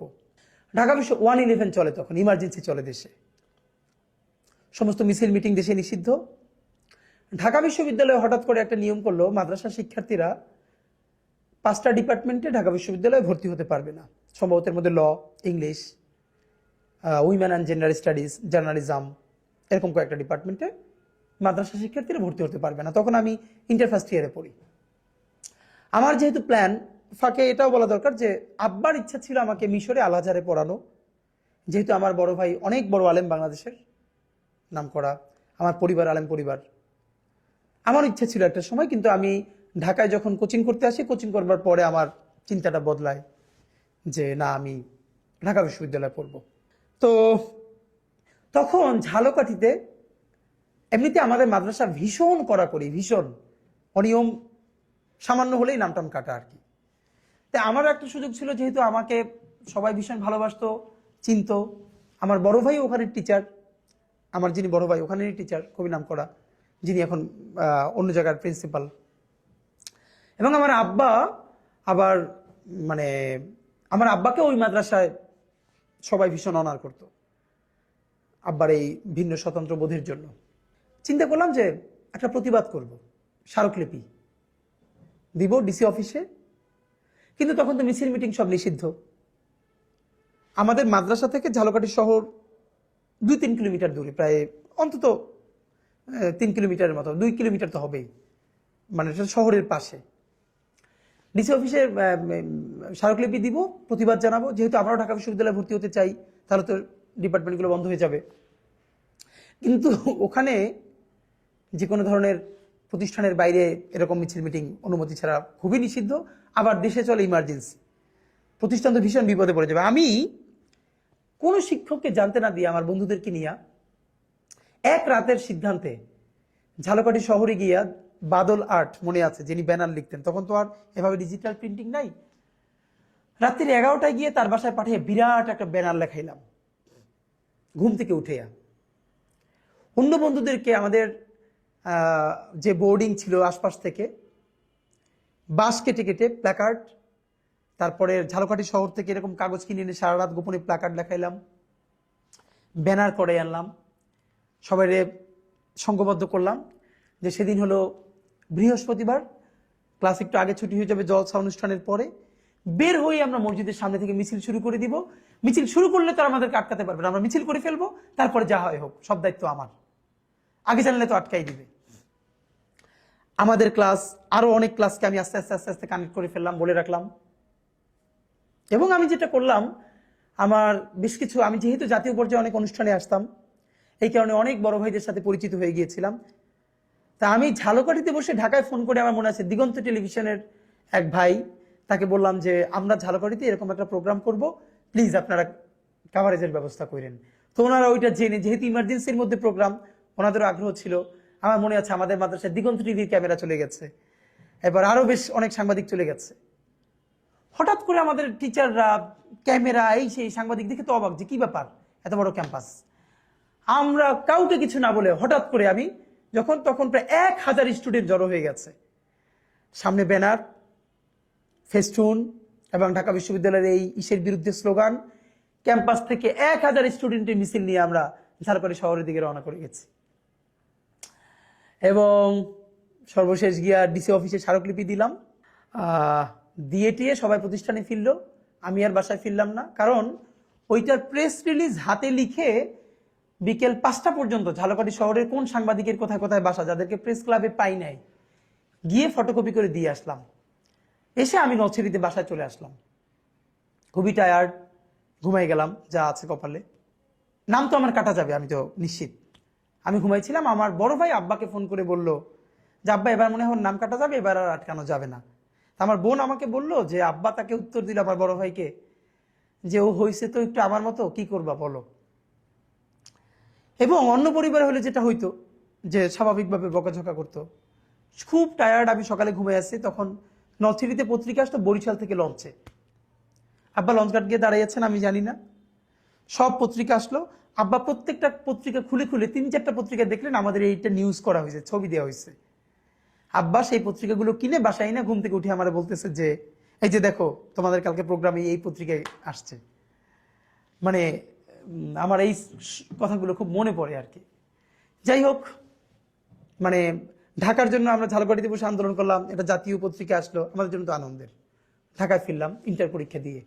ঢাকা বিশ্ব 111 চলে, তখন ইমার্জেন্সি চলে দেশে, সমস্ত মিছিল মিটিং দেশে নিষিদ্ধ। ঢাকা বিশ্ববিদ্যালয়ে হঠাৎ করে একটা নিয়ম করলো, মাদ্রাসা শিক্ষার্থীরা 5টা ডিপার্টমেন্টে ঢাকা বিশ্ববিদ্যালয়ে ভর্তি হতে পারবে না। সম্ভবত এর মধ্যে law, English, women and gender studies, journalism, এরকম কয়েকটা ডিপার্টমেন্টে মাদ্রাসা শিক্ষার্থীরা ভর্তি হতে পারবে না। তখন আমি ইন্টার ফার্স্ট ইয়ারে পড়ি। আমার যেহেতু প্ল্যান, ফাঁকে এটাও বলা দরকার যে আব্বার ইচ্ছা ছিল আমাকে মিশরে আল আজহারে পড়ানো, যেহেতু আমার বড় ভাই অনেক বড় আলেম, বাংলাদেশের নাম করা, আমার পরিবার আলেম পরিবার। আমার ইচ্ছা ছিল একটা সময়, কিন্তু আমি ঢাকায় যখন কোচিং করতে আসি, কোচিং করবার পরে আমার চিন্তাটা বদলায় যে না, আমি ঢাকা বিশ্ববিদ্যালয়ে পড়ব। তো তখন ঝালকাঠিতে এমনিতে আমাদের মাদ্রাসা ভীষণ কড়াকড়ি, ভীষণ অনিয়ম সামান্য হলেই নামটাম কাটা আর কি। তাই আমার একটা সুযোগ ছিল, যেহেতু আমাকে সবাই ভীষণ ভালোবাসতো, চিনতো। আমার বড় ভাই ওখানের টিচার, আমার যিনি বড় ভাই ওখানেরই টিচার, খুবই নাম করা, যিনি এখন অন্য জায়গার প্রিন্সিপাল। এবং আমার আব্বা আবার মানে আমার আব্বাকে ওই মাদ্রাসায় সবাই ভীষণ অনার করতো, আব্বার এই ভিন্ন স্বতন্ত্র বোধের জন্য। চিন্তা করলাম যে একটা প্রতিবাদ করব, স্মারকলিপি দিব ডিসি অফিসে। কিন্তু তখন তো মিছিল মিটিং সব নিষিদ্ধ। আমাদের মাদ্রাসা থেকে ঝালকাঠি শহর 2-3 কিলোমিটার দূরে, প্রায় অন্তত 3 কিলোমিটারের মতো, 2 কিলোমিটার তো হবেই, মানে শহরের পাশে। ডিসি অফিসে স্মারকলিপি দিব, প্রতিবাদ জানাবো। যেহেতু আমরাও ঢাকা বিশ্ববিদ্যালয়ে ভর্তি হতে চাই, তাহলে তো ডিপার্টমেন্টগুলো বন্ধ হয়ে যাবে। কিন্তু ওখানে যে কোনো ধরনের প্রতিষ্ঠানের বাইরে এরকম মিছিল মিটিং অনুমতি ছাড়া খুবই নিষিদ্ধ। আবার দেশে চলে ইমার্জেন্সি, প্রতিষ্ঠান তো ভীষণ বিপদে পড়ে যাবে। আমি কোনো শিক্ষককে জানতে না দিয়ে আমার বন্ধুদেরকে নিয়ে এক রাতের সিদ্ধান্তে ঝালকাঠি শহরে গিয়া, বাদল আর্ট মনে আছে যিনি ব্যানার লিখতেন, তখন তো আর এভাবে ডিজিটাল প্রিন্টিং নাই, রাত্রির 11টায় গিয়ে তার বাসায় পাঠিয়ে বিরাট একটা ব্যানার লেখাইলাম ঘুম থেকে উঠেয়া। অন্য বন্ধুদেরকে, আমাদের যে বোর্ডিং ছিল আশপাশ থেকে, বাস কেটে কেটে প্ল্যাকার্ড, তারপরে ঝালকাঠি শহর থেকে এরকম কাগজ কিনে এনে সারা রাত গোপনে প্ল্যাকার্ড লেখাইলাম, ব্যানার করে আনলাম, সবাই সংঘবদ্ধ করলাম যে সেদিন হলো বৃহস্পতিবার, ক্লাস একটু আগে ছুটি হয়ে যাবে জলসা অনুষ্ঠানের পরে। বের হয়ে আমরা মসজিদের সামনে থেকে মিছিল শুরু করে দিব। মিছিল শুরু করলে তো আমাদেরকে আটকাতে পারবে না, আমরা মিছিল করে ফেলবো, তারপরে যা হয় হোক, সব দায়িত্ব আমার। আগে জানলে তো আটকাই দিবে। আমাদের ক্লাস, আরো অনেক ক্লাসকে আমি আস্তে আস্তে আস্তে আস্তে কানেক্ট করে ফেললাম, বলে রাখলাম। এবং আমি যেটা করলাম, আমার বেশ কিছু, আমি যেহেতু জাতীয় পর্যায়ে অনেক অনুষ্ঠানে আসতাম, এই কারণে অনেক বড় ভাইদের সাথে পরিচিত হয়ে গিয়েছিলাম। তা আমি ঝালকাঠিতে বসে ঢাকায় ফোন করে, আমার মনে আছে দিগন্ত টেলিভিশনের এক ভাই, তাকে বললাম যে আমরা ঝালকাঠিতে এরকম একটা প্রোগ্রাম করব, প্লিজ আপনারা কাভারেজের ব্যবস্থা করেন। তো ওনারা ওইটা জেনে, যেহেতু ইমার্জেন্সির মধ্যে প্রোগ্রাম, ওনাদেরও আগ্রহ ছিল। আমার মনে আছে আমাদের মাদ্রাসায় দিগন্ত টিভির ক্যামেরা চলে গেছে, এবার আরো বেশ অনেক সাংবাদিক চলে গেছে। হঠাৎ করে আমাদের টিচাররা, ক্যামেরা, এই সেই, সাংবাদিক দেখে তো অবাক যে কি ব্যাপার, এত বড় ক্যাম্পাস। আমরা কাউকে কিছু না বলে হঠাৎ করে আমি যখন, তখন প্রায় 1000 স্টুডেন্ট জড়ো হয়ে গেছে, সামনে ব্যানার, ফেস্টুন এবং ঢাকা বিশ্ববিদ্যালয়ের এই ইসের বিরুদ্ধে স্লোগান। ক্যাম্পাস থেকে 1000 স্টুডেন্টের মিছিল নিয়ে আমরা ঝালকাঠি শহরের দিকে রওনা করে গেছি। এবং সর্বশেষ গিয়া ডিসি অফিসে স্মারকলিপি দিলাম, দিয়ে টিয়ে সবাই প্রতিষ্ঠানে ফিরল, আমি আর বাসায় ফিরলাম না। কারণ ওইটার প্রেস রিলিজ হাতে লিখে বিকেল 5টা পর্যন্ত ঝালকাঠি শহরের কোন সাংবাদিকের কোথায় কোথায় বাসা, যাদেরকে প্রেস ক্লাবে পাই নাই, গিয়ে ফটোকপি করে দিয়ে আসলাম। এসে আমি নলছিটিতে বাসায় চলে আসলাম। খুবই টায়ার্ড, ঘুমাই গেলাম, যা আছে কপালে। নাম তো আমার কাটা যাবে, আমি তো নিশ্চিত। আমি ঘুমাইছিলাম, আমার বড় ভাই আব্বাকে ফোন করে বলল যে আব্বা এবার মনে হয় ওর নাম কাটা যাবে, এবার আর আটকানো যাবে না। আমার বোন আমাকে বলল যে আব্বা তাকে উত্তর দিল আমার বড় ভাইকে যে ও হয়েছে তো একটু আমার মতো, কি করবা বলো। এবং অন্য পরিবার হলে যেটা হইতো যে স্বাভাবিকভাবে বকাঝকা করতো। খুব টায়ার্ড, আমি সকালে ঘুমিয়ে আসছি, তখন নলছিটিতে পত্রিকা আসতো বরিশাল থেকে লঞ্চে। আব্বা লঞ্চ ঘাট গিয়ে দাঁড়িয়েছেন আমি জানি না, সব পত্রিকা আসলো। আব্বা প্রত্যেকটা পত্রিকা খুলে খুলে 3-4টা পত্রিকা দেখলেন আমাদের এইটা নিউজ করা হয়েছে, ছবি দেওয়া হয়েছে। আব্বা সেই পত্রিকাগুলো কিনে বাসায় না ঘুম থেকে উঠে আমার বলতেছে যে এই যে দেখো তোমাদের কালকে প্রোগ্রামে এই পত্রিকায় আসছে। মানে আমার এই কথাগুলো খুব মনে পড়ে আর কি। যাই হোক, মানে ঢাকার জন্য আমরা ঝালকাঠিতে বসে আন্দোলন করলাম, এটা জাতীয় পত্রিকা আসলো, আমাদের জন্য তো আনন্দের। ঢাকায় ফিরলাম ইন্টার পরীক্ষা দিয়ে।